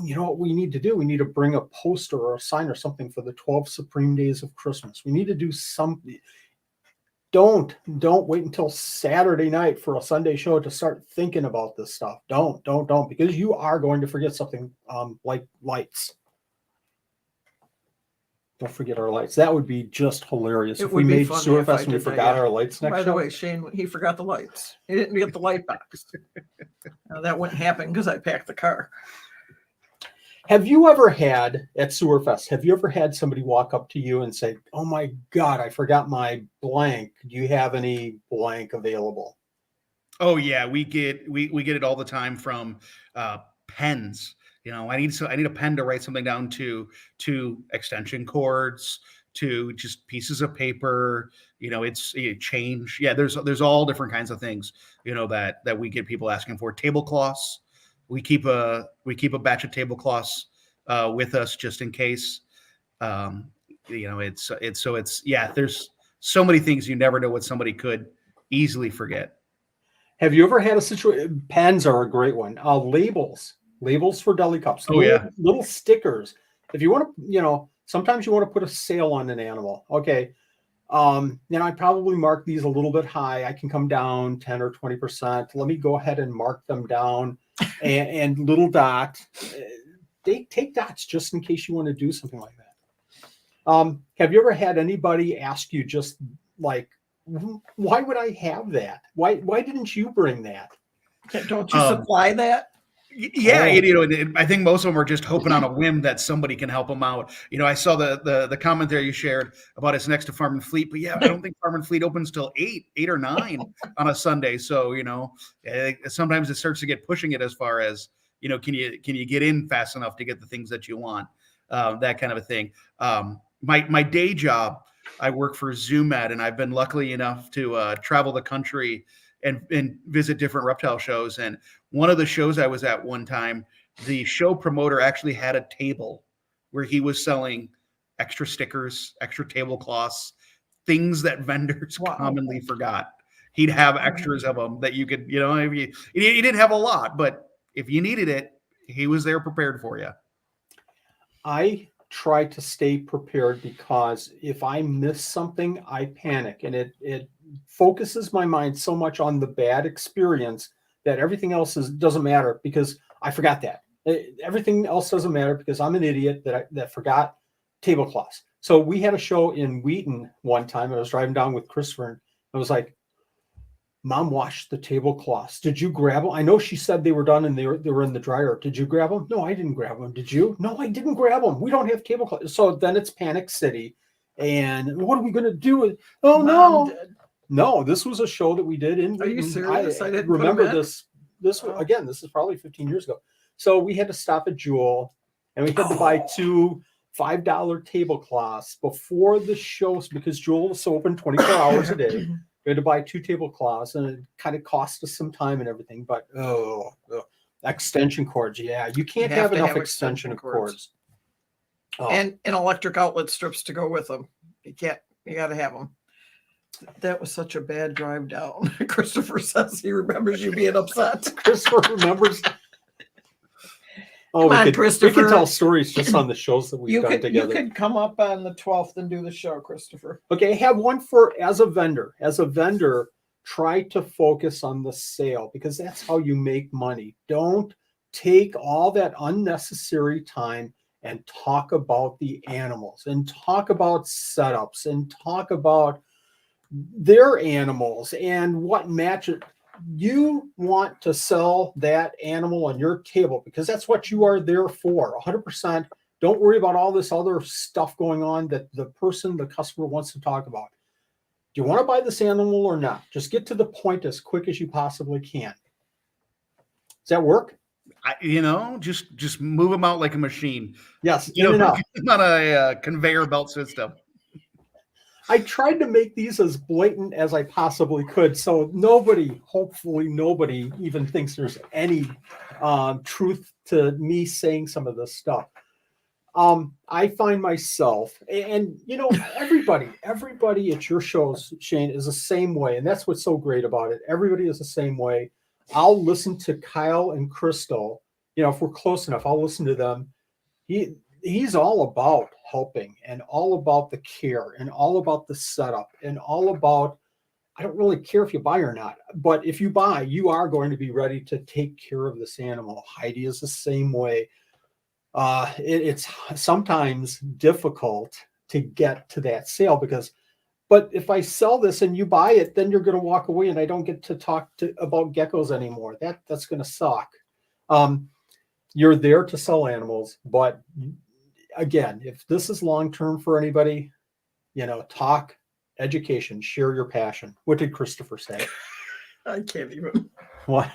you know what we need to do? We need to bring a poster or a sign or something for the 12 Supreme Days of Christmas. We need to do something. Don't wait until Saturday night for a Sunday show to start thinking about this stuff. Don't, because you are going to forget something like lights. Don't forget our lights. That would be just hilarious if we made Sewerfest and we forgot our lights next show. By the way, Shane, he forgot the lights. He didn't get the light box. Now, that wouldn't happen because I packed the car. Have you ever had at Sewerfest, have you ever had somebody walk up to you and say, oh my God, I forgot my blank. Do you have any blank available? Oh yeah, we get it all the time from pens. I need a pen to write something down to extension cords, to just pieces of paper. It's change. Yeah, there's all different kinds of things. That we get people asking for. Tablecloths. We keep a batch of tablecloths with us just in case. There's so many things you never know what somebody could easily forget. Have you ever had a situation? Pens are a great one. Labels for deli cups. Little stickers. If you want to, sometimes you want to put a sale on an animal. Okay. I probably mark these a little bit high. I can come down 10 or 20%. Let me go ahead and mark them down and little dot. They take dots just in case you want to do something like that. Have you ever had anybody ask you just like, why would I have that? Why didn't you bring that? Don't you supply that? Yeah, I think most of them are just hoping on a whim that somebody can help them out. I saw the comment there you shared about it's next to Farm and Fleet, but yeah, I don't think Farm and Fleet opens till 8 or 9 on a Sunday. So sometimes it starts to get pushing it as far as can you get in fast enough to get the things that you want, that kind of a thing. My day job, I work for ZooMed, and I've been lucky enough to travel the country and visit different reptile shows. And one of the shows I was at one time, the show promoter actually had a table where he was selling extra stickers, extra tablecloths, things that vendors commonly forgot. he'd have extras of them that you could, if he didn't have a lot, but if you needed it, he was there prepared for you. I try to stay prepared because if I miss something, I panic, and it focuses my mind so much on the bad experience that everything else doesn't matter because I forgot that. Everything else doesn't matter because I'm an idiot that forgot tablecloths. So we had a show in Wheaton one time. I was driving down with Christopher, and I was like, Mom washed the tablecloths. Did you grab them? I know she said they were done and they were in the dryer. Did you grab them? No, I didn't grab them. Did you? No, I didn't grab them. We don't have tablecloths. So then it's Panic City. And what are we going to do? Oh, no. No, this was a show that we did in Wheaton. Are you serious? I didn't remember this. Again, this is probably 15 years ago. So we had to stop at Jewel, and we had to buy 2 $5 tablecloths before the shows because Jewel was open 24 hours a day. We had to buy 2 tablecloths, and it kind of cost us some time and everything. But extension cords, yeah, you can't have enough extension cords. Oh. And electric outlet strips to go with them. You got to have them. That was such a bad drive down. Christopher says he remembers you being upset. Christopher remembers. Oh, Christopher. We can tell stories just on the shows that we've done together. You could come up on the 12th and do the show, Christopher. Okay, I have one for as a vendor. As a vendor, try to focus on the sale because that's how you make money. Don't take all that unnecessary time and talk about the animals and talk about setups and talk about their animals and what matches. You want to sell that animal on your table because that's what you are there for 100%. Don't worry about all this other stuff going on that the customer wants to talk about. Do you want to buy this animal or not? Just get to the point as quick as you possibly can. Does that work? Just move them out like a machine. Yes, in and out. Not a conveyor belt system. I tried to make these as blatant as I possibly could, so hopefully nobody even thinks there's any truth to me saying some of this stuff. I find myself, and everybody at your shows, Shane, is the same way, and that's what's so great about it. Everybody is the same way. I'll listen to Kyle and Crystal. If we're close enough, I'll listen to them. He's all about helping and all about the care and all about the setup and all about, I don't really care if you buy or not, but if you buy, you are going to be ready to take care of this animal. Heidi is the same way. It's sometimes difficult to get to that sale but if I sell this and you buy it, then you're going to walk away and I don't get to talk about geckos anymore. That's going to suck. You're there to sell animals, but again, if this is long-term for anybody, talk, education, share your passion. What did Christopher say? I can't even. What?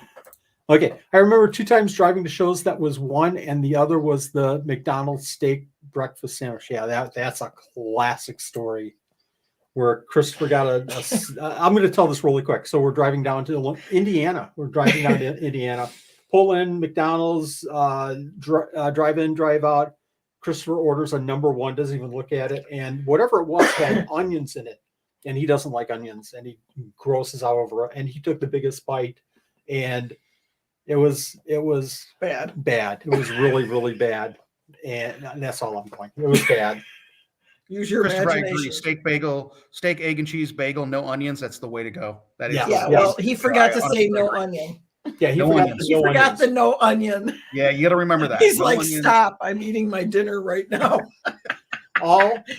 Okay. I remember 2 times driving to shows. That was one, and the other was the McDonald's steak breakfast sandwich. Yeah, that's a classic story where Christopher got I'm going to tell this really quick. So we're driving down to Indiana. Pull in McDonald's, drive in, drive out. Christopher orders a number 1, doesn't even look at it. And whatever it was had onions in it. And he doesn't like onions. And he grosses out over it. And he took the biggest bite. And it was bad. It was really, really bad. And that's all I'm going. It was bad. Use your imagination. I agree. Steak, egg, and cheese bagel, no onions. That's the way to go. That is. Yeah. Well, he forgot to say no onion. Yeah, he forgot the no onion. Yeah, you got to remember that. He's like, stop! I'm eating my dinner right now.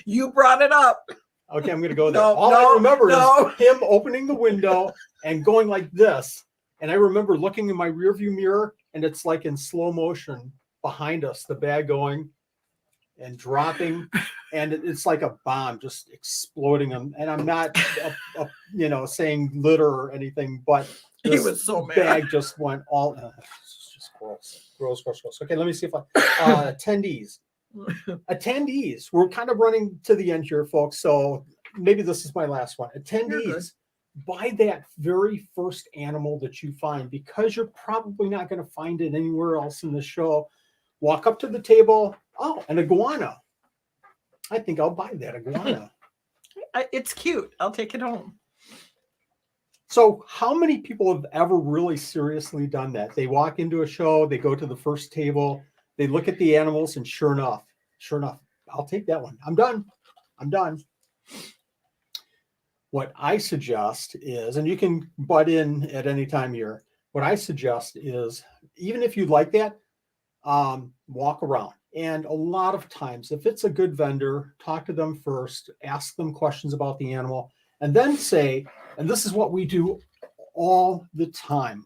You brought it up. Okay, I'm going to go there. I remember is him opening the window and going like this, and I remember looking in my rearview mirror, and it's like in slow motion behind us, the bag going and dropping, and it's like a bomb just exploding. And I'm not, saying litter or anything, but. He was so mad. Bag just went all. It's just gross. Okay, let me see if attendees. We're kind of running to the end here, folks. So maybe this is my last one. Attendees, buy that very first animal that you find because you're probably not going to find it anywhere else in the show. Walk up to the table. Oh, an iguana. I think I'll buy that iguana. It's cute. I'll take it home. So how many people have ever really seriously done that? They walk into a show, they go to the first table, they look at the animals, and sure enough, I'll take that one. I'm done. What I suggest is, and you can butt in at any time here, what I suggest is, even if you like that, walk around. And a lot of times, if it's a good vendor, talk to them first, ask them questions about the animal, and then say, and this is what we do all the time.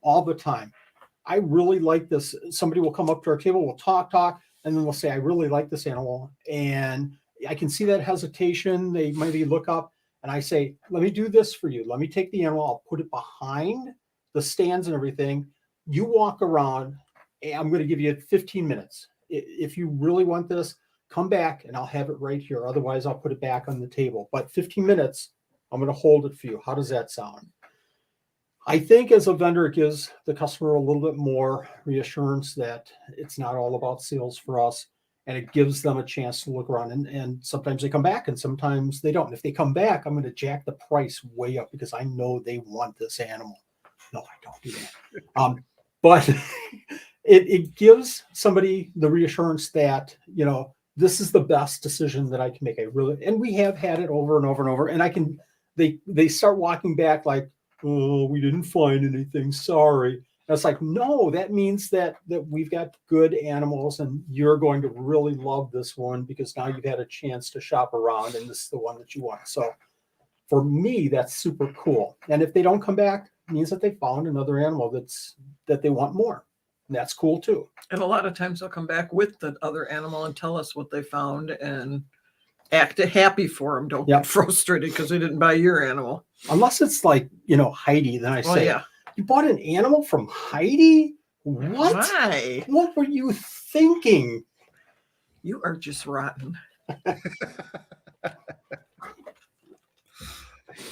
I really like this. Somebody will come up to our table, we'll talk, and then we'll say, I really like this animal. And I can see that hesitation. They maybe look up, and I say, let me do this for you. Let me take the animal, I'll put it behind the stands and everything. You walk around, and I'm going to give you 15 minutes. If you really want this, come back and I'll have it right here. Otherwise, I'll put it back on the table. But 15 minutes, I'm going to hold it for you. How does that sound? I think as a vendor, it gives the customer a little bit more reassurance that it's not all about sales for us. And it gives them a chance to look around. And sometimes they come back and sometimes they don't. If they come back, I'm going to jack the price way up because I know they want this animal. No, I don't do that. But it gives somebody the reassurance that, this is the best decision that I can make. And we have had it over and over and over. And they start walking back like, oh, we didn't find anything. Sorry. And it's like, no, that means that we've got good animals and you're going to really love this one because now you've had a chance to shop around and this is the one that you want. So for me, that's super cool. And if they don't come back, it means that they found another animal that they want more. And that's cool too. And a lot of times they'll come back with the other animal and tell us what they found and act happy for them. Don't get frustrated because they didn't buy your animal. Unless it's like, Heidi, then I say, yeah. You bought an animal from Heidi? What? Why? What were you thinking? You are just rotten.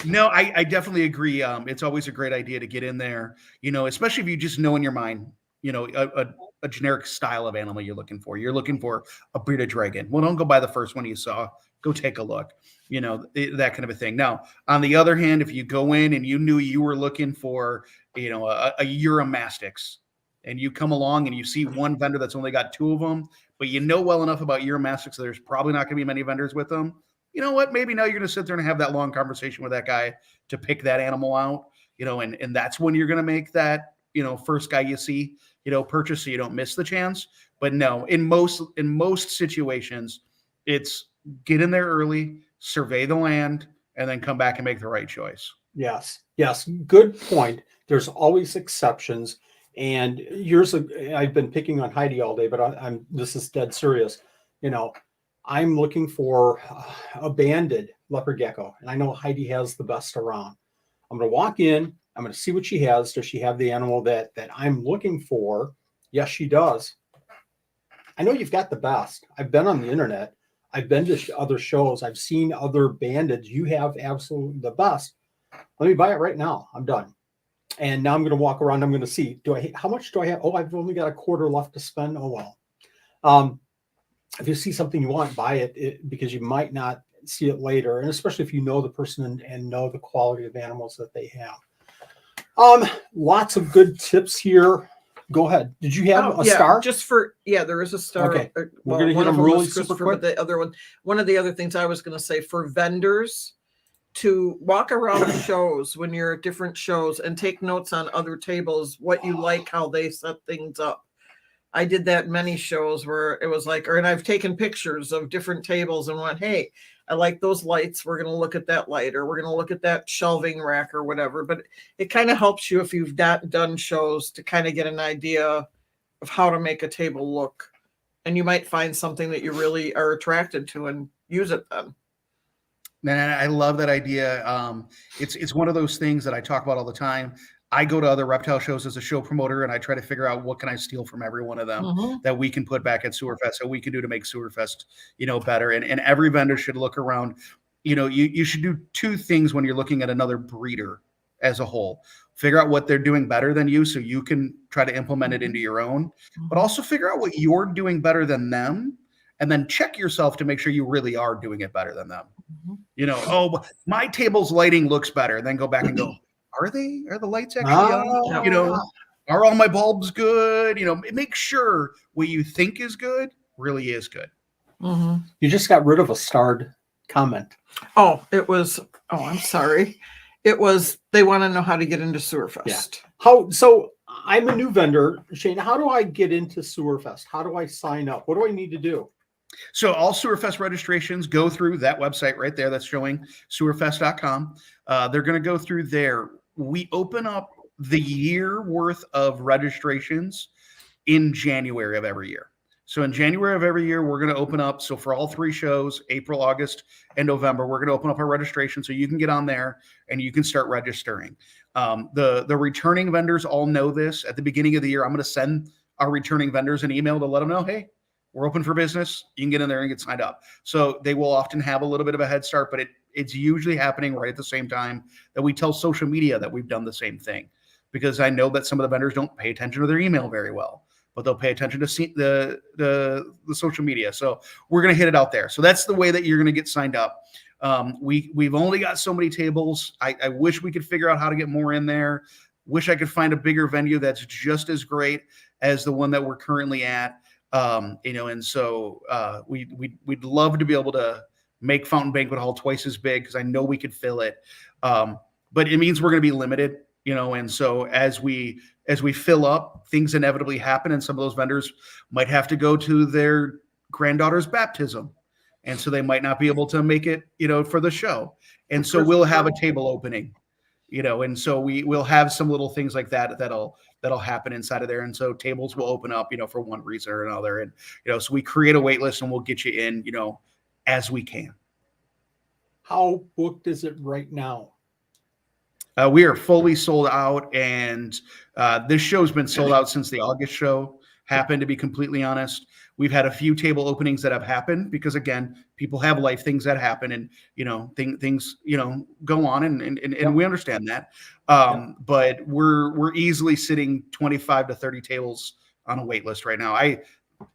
No, I definitely agree. It's always a great idea to get in there, especially if you just know in your mind, a generic style of animal you're looking for. You're looking for a bearded dragon. Well, don't go buy the first one you saw. Go take a look, that kind of a thing. Now, on the other hand, if you go in and you knew you were looking for, a Euromastix, and you come along and you see one vendor that's only got 2 of them, but you know well enough about Euromastix, so there's probably not going to be many vendors with them. You know what? Maybe now you're going to sit there and have that long conversation with that guy to pick that animal out, and that's when you're going to make that, first guy you see, purchase so you don't miss the chance. But no, in most situations, it's get in there early, survey the land, and then come back and make the right choice. Yes. Good point. There's always exceptions. And I've been picking on Heidi all day, but this is dead serious. I'm looking for a banded leopard gecko, and I know Heidi has the best around. I'm going to walk in. I'm going to see what she has. Does she have the animal that I'm looking for? Yes, she does. I know you've got the best. I've been on the internet. I've been to other shows. I've seen other bandeds. You have absolutely the best. Let me buy it right now. I'm done. And now I'm going to walk around. I'm going to see, how much do I have? Oh, I've only got a quarter left to spend. Oh, well. If you see something you want, buy it because you might not see it later. And especially if you know the person and know the quality of animals that they have. Lots of good tips here. Go ahead. Did you have a star? There is a star. Okay. We're going to hit them really super quick. The other one of the other things I was going to say for vendors to walk around shows when you're at different shows and take notes on other tables, what you like, how they set things up. I did that in many shows where it was like, and I've taken pictures of different tables and went, hey, I like those lights. We're going to look at that light, or we're going to look at that shelving rack or whatever. But it kind of helps you if you've not done shows to kind of get an idea of how to make a table look. And you might find something that you really are attracted to and use it then. Man, I love that idea. It's one of those things that I talk about all the time. I go to other reptile shows as a show promoter, and I try to figure out what can I steal from every one of them that we can put back at Sewerfest, that we can do to make Sewerfest, better. And every vendor should look around. You should do 2 things when you're looking at another breeder as a whole. Figure out what they're doing better than you so you can try to implement it into your own, but also figure out what you're doing better than them, and then check yourself to make sure you really are doing it better than them. Oh, my table's lighting looks better. And then go back and go, are the lights actually on? You know, are all my bulbs good? You know, make sure what you think is good really is good. Mhm. You just got rid of a starred comment. Oh, it was. Oh, I'm sorry. It was. They want to know how to get into Sewerfest. Yeah. So I'm a new vendor, Shane. How do I get into Sewerfest? How do I sign up? What do I need to do? So all Sewerfest registrations go through that website right there that's showing sewerfest.com. They're going to go through there. We open up the year worth of registrations in January of every year. So in January of every year, we're going to open up. So for all 3 shows, April, August, and November, we're going to open up our registration so you can get on there and you can start registering. The returning vendors all know this. At the beginning of the year, I'm going to send our returning vendors an email to let them know, hey, we're open for business. You can get in there and get signed up. So they will often have a little bit of a head start, but it's usually happening right at the same time that we tell social media that we've done the same thing. Because I know that some of the vendors don't pay attention to their email very well, but they'll pay attention to see the social media. So we're going to hit it out there. So that's the way that you're going to get signed up. We've only got so many tables. I wish we could figure out how to get more in there. Wish I could find a bigger venue that's just as great as the one that we're currently at. You know, and so we'd love to be able to make Fountain Banquet Hall twice as big because I know we could fill it. But it means we're going to be limited, you know, and so as we fill up, things inevitably happen, and some of those vendors might have to go to their granddaughter's baptism, and so they might not be able to make it, you know, for the show, and so we'll have a table opening, you know, and so we'll have some little things like that'll happen inside of there, and so tables will open up, you know, for one reason or another, and you know, so we create a wait list and we'll get you in, you know, as we can. How booked is it right now? We are fully sold out, and this show's been sold out since the August show happened, to be completely honest. We've had a few table openings that have happened because, again, people have life things that happen, and, you know, things, you know, go on, and we understand that. But we're easily sitting 25 to 30 tables on a wait list right now.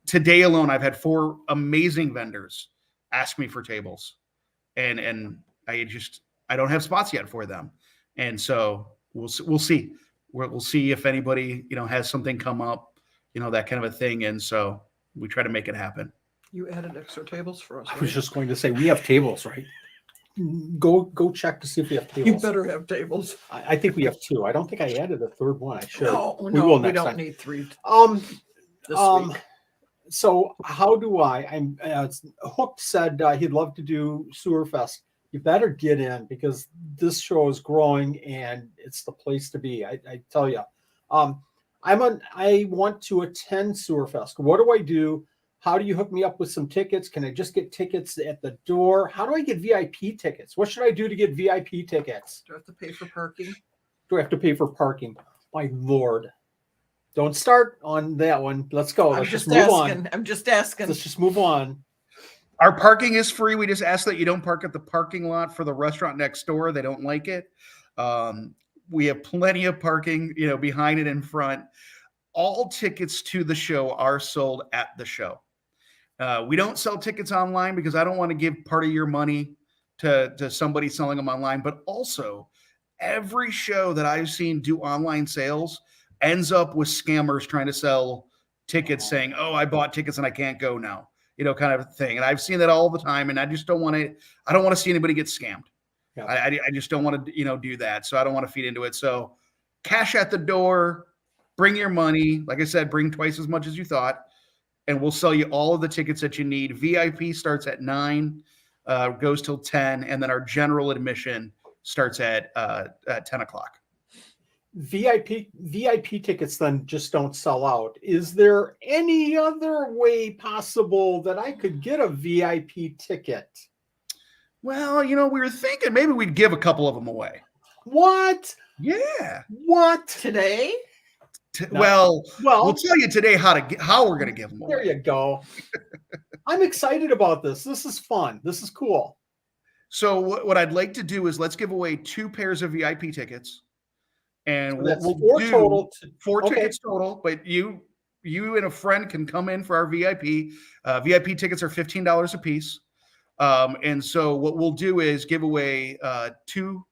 Today alone, I've had 4 amazing vendors ask me for tables, and I don't have spots yet for them. And so we'll see. We'll see if anybody, you know, has something come up, you know, that kind of a thing. And so we try to make it happen. You added extra tables for us. I was just going to say, we have tables, right? Go check to see if we have tables. You better have tables. I think we have 2. I don't think I added a 3rd one. I should. No, we will next don't time. need 3 this week. So how do I'm Hooked said he'd love to do Sewerfest. You better get in because this show is growing and it's the place to be. I tell you, I want to attend Sewerfest. What do I do? How do you hook me up with some tickets? Can I just get tickets at the door? How do I get VIP tickets? What should I do to get VIP tickets? Do I have to pay for parking? Do I have to pay for parking? My Lord. Don't start on that one. Let's go. Let's just move on. I'm just asking. Let's just move on. Our parking is free. We just ask that you don't park at the parking lot for the restaurant next door. They don't like it. We have plenty of parking, you know, behind and in front. All tickets to the show are sold at the show. We don't sell tickets online because I don't want to give part of your money to somebody selling them online. But also, every show that I've seen do online sales ends up with scammers trying to sell tickets saying, oh, I bought tickets and I can't go now, you know, kind of thing. And I've seen that all the time. And I just don't want to see anybody get scammed. Yeah. I just don't want to, you know, do that. So I don't want to feed into it. So cash at the door, bring your money. Like I said, bring twice as much as you thought, and we'll sell you all of the tickets that you need. VIP starts at 9, goes till 10. And then our general admission starts at 10 o'clock. VIP tickets then just don't sell out. Is there any other way possible that I could get a VIP ticket? Well, you know, we were thinking maybe we'd give a couple of them away. What? Yeah. What? Today? No. Well, we'll tell you today how we're going to give them away. There you go. I'm excited about this. This is fun. This is cool. So what I'd like to do is let's give away 2 pairs of VIP tickets. And so that's we'll 4 do total. 4 tickets total, but you and a friend can come in for our VIP. VIP tickets are $15 a piece. And so what we'll do is give away 2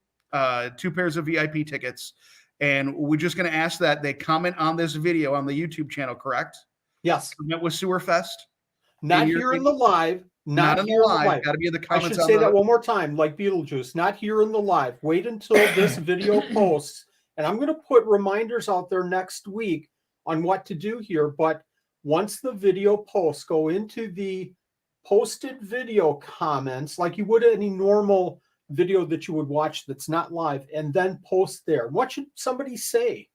2 pairs of VIP tickets. And we're just going to ask that they comment on this video on the YouTube channel, correct? Yes. Comment with Sewerfest. Not here in the live. Not in the here live. Got to be in the I comments. should say that one more time, like Beetlejuice. Not here in the live. Wait until this video posts. And I'm going to put reminders out there next week on what to do here. But once the video posts, go into the posted video comments like you would any normal video that you would watch that's not live, and then post there. What should somebody say?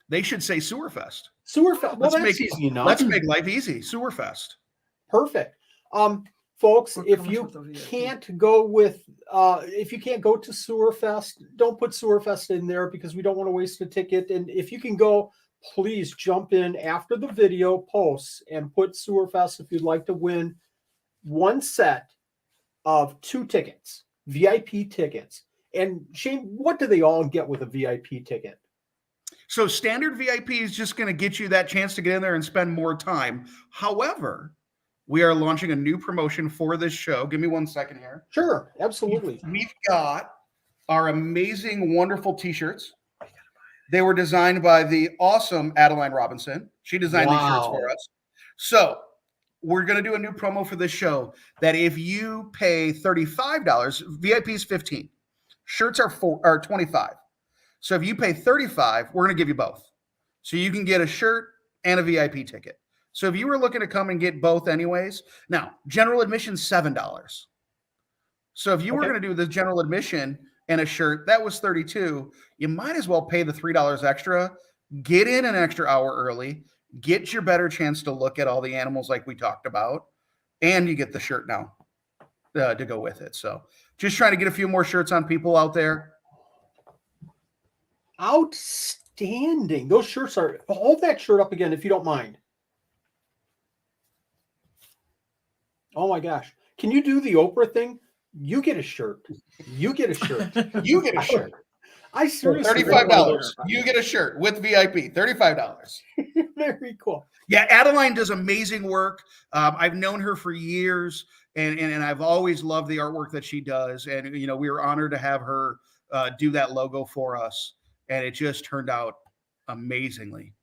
They should say Sewerfest. Sewerfest. Well, that's easy enough. Let's make life easy. Sewerfest. Perfect. Folks, if you can't go with if you can't go to Sewerfest, don't put Sewerfest in there because we don't want to waste a ticket. And if you can go, please jump in after the video posts and put Sewerfest if you'd like to win one set of 2 tickets, VIP tickets. And Shane, what do they all get with a VIP ticket? So standard VIP is just going to get you that chance to get in there and spend more time. However, we are launching a new promotion for this show. Give me 1 second here. Sure, absolutely. We've got our amazing, wonderful t-shirts. They were designed by the awesome Adeline Robinson. She designed these shirts for us. So we're going to do a new promo for this show that if you pay $35, VIP is $15. Shirts are $25. So if you pay $35, we're going to give you both. So you can get a shirt and a VIP ticket. So if you were looking to come and get both anyways, now general admission $7. So if you were going to do the general admission and a shirt, that was $32. You might as well pay the $3 extra, get in an extra hour early, get your better chance to look at all the animals like we talked about, and you get the shirt now to go with it. So just trying to get a few more shirts on people out there. Outstanding. Those shirts are, hold that shirt up again if you don't mind. Oh my gosh. Can you do the Oprah thing? You get a shirt. You get a shirt. You get a shirt. I seriously. $35. You get a shirt with VIP. $35. Very cool. Yeah, Adeline does amazing work. I've known her for years, and I've always loved the artwork that she does. And you know, we were honored to have her do that logo for us, and it just turned out amazingly.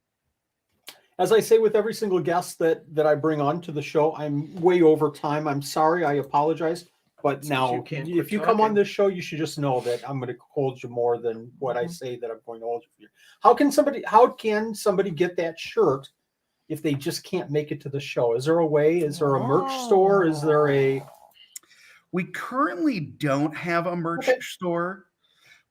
As I say with every single guest that I bring on to the show, I'm way over time. I'm sorry. I apologize. But now, if you come on this show, you should just know that I'm going to hold you more than what I say that I'm going to hold you for. How can somebody get that shirt if they just can't make it to the show? Is there a way? Is there a merch store? Is there a... We currently don't have a merch store,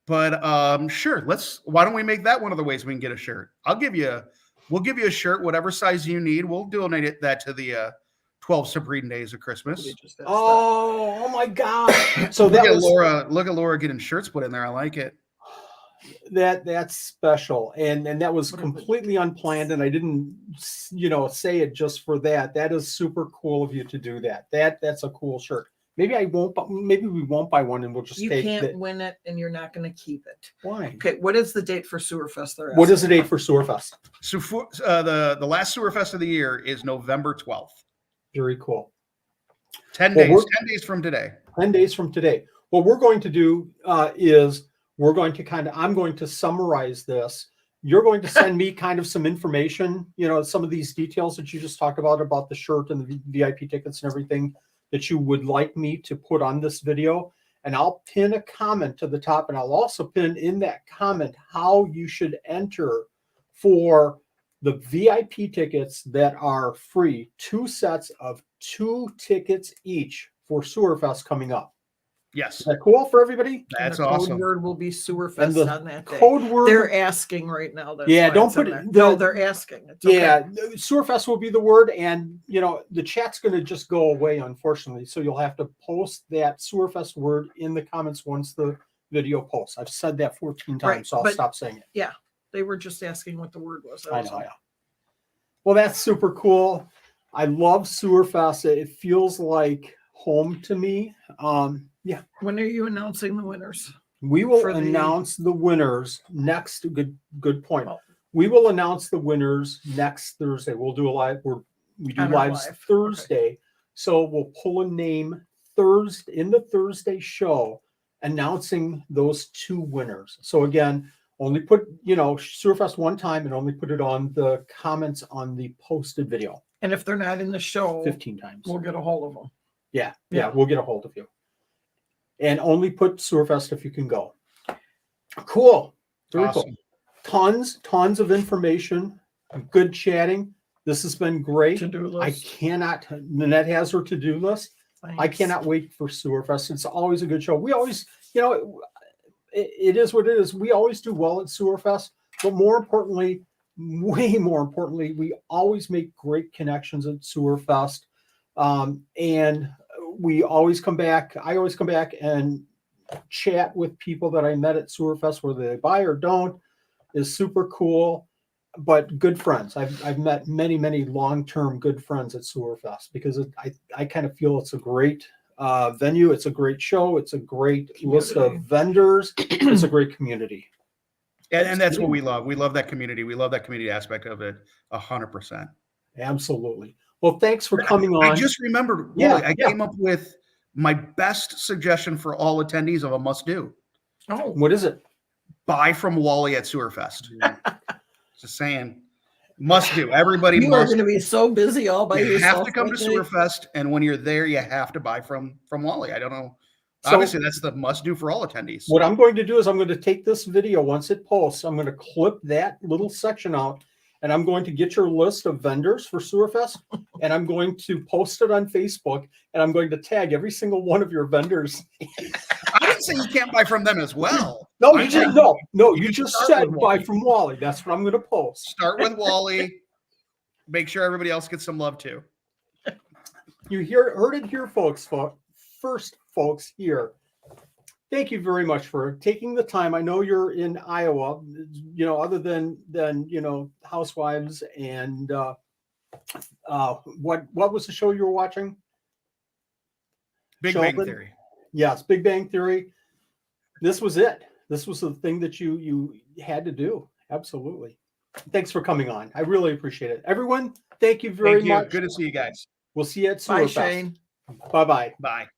but sure. Why don't we make that one of the ways we can get a shirt? We'll give you a shirt, whatever size you need. We'll donate that to the 12 Supreme Days of Christmas. Oh my God. So look at Laura getting shirts put in there. I like it. That's special. And that was completely unplanned. And I didn't, say it just for that. That is super cool of you to do that. That's a cool shirt. Maybe we won't buy one and we'll just take it. You can't win it and you're not going to keep it. Why? Okay. What is the date for Sewerfest? What is the date for Sewerfest? So the last Sewerfest of the year is November 12th. Very cool. 10 days. 10 days from today. 10 days from today. What we're going to do is I'm going to summarize this. You're going to send me kind of some information, some of these details that you just talked about the shirt and the VIP tickets and everything that you would like me to put on this video. And I'll pin a comment to the top, and I'll also pin in that comment how you should enter for the VIP tickets that are free, 2 sets of 2 tickets each for Sewerfest coming up. Yes. Is that cool for everybody? That's awesome. The code word will be Sewerfest on that day. Code word. They're asking right now. Don't put it. No, they're asking. It's okay. Yeah, Sewerfest will be the word, and the chat's going to just go away, unfortunately. So you'll have to post that Sewerfest word in the comments once the video posts. I've said that 14 times, so I'll stop saying it. Yeah, they were just asking what the word was. I know. Yeah. Well, that's super cool. I love Sewerfest. It feels like home to me. Yeah. When are you announcing the winners? We will announce the winners next. Good point. Well, we will announce the winners next Thursday. We'll do a live. We do lives Thursday. Okay. So we'll pull a name Thursday in the Thursday show. announcing those 2 winners. So again, only put, Sewerfest one time and only put it on the comments on the posted video And if they're not in the show, 15 times. we'll get a hold of them. Yeah, Yeah. we'll get a hold of you. And only put Sewerfest if you can go. Cool. Very cool. Tons of information. Good chatting. This has been great. To-do list. Nanette has her to-do list. Thanks. I cannot wait for Sewerfest. It's always a good show. We always, it is what it is. We always do well at Sewerfest, but way more importantly, we always make great connections at Sewerfest. And we always come back. I always come back and chat with people that I met at Sewerfest, whether they buy or don't, is super cool. But good friends. I've met many long-term good friends at Sewerfest because I kind of feel it's a great venue. It's a great show. It's a great list of vendors. It's a great community. And that's what we love. We love that community. We love that community aspect of it 100%. Absolutely. Well, thanks for coming on. I just remembered, Wally, I came up with my best suggestion for all attendees of a must-do. Oh, What is it? Buy from Wally at Sewerfest. Just saying. Must do. Everybody you are must. going to be so busy all by You yourself. have to come to that day. Sewerfest, and when you're there, you have to buy from Wally. I don't know. So- Obviously, that's the must-do for all attendees. What I'm going to do is I'm going to take this video once it posts. I'm going to clip that little section out, and I'm going to get your list of vendors for Sewerfest, and I'm going to post it on Facebook, and I'm going to tag every single one of your vendors. I didn't say you can't buy from them as well. No, I'm you didn't. saying No, you you can just start said with buy Wally. from Wally. That's what I'm going to post. Start with Wally. Make sure everybody else gets some love too. You heard it here, folks. First, folks, here. Thank you very much for taking the time. I know you're in Iowa, other than housewives and what was the show you were watching? Big Bang Sheldon? Theory. Yes, Big Bang Theory. This was it. This was the thing that you had to do. Absolutely. Thanks for coming on. I really appreciate it. Everyone, thank you very Thank you. much. Good to see you guys. We'll see you at Bye, Sewerfest. Shane. Bye-bye. Bye.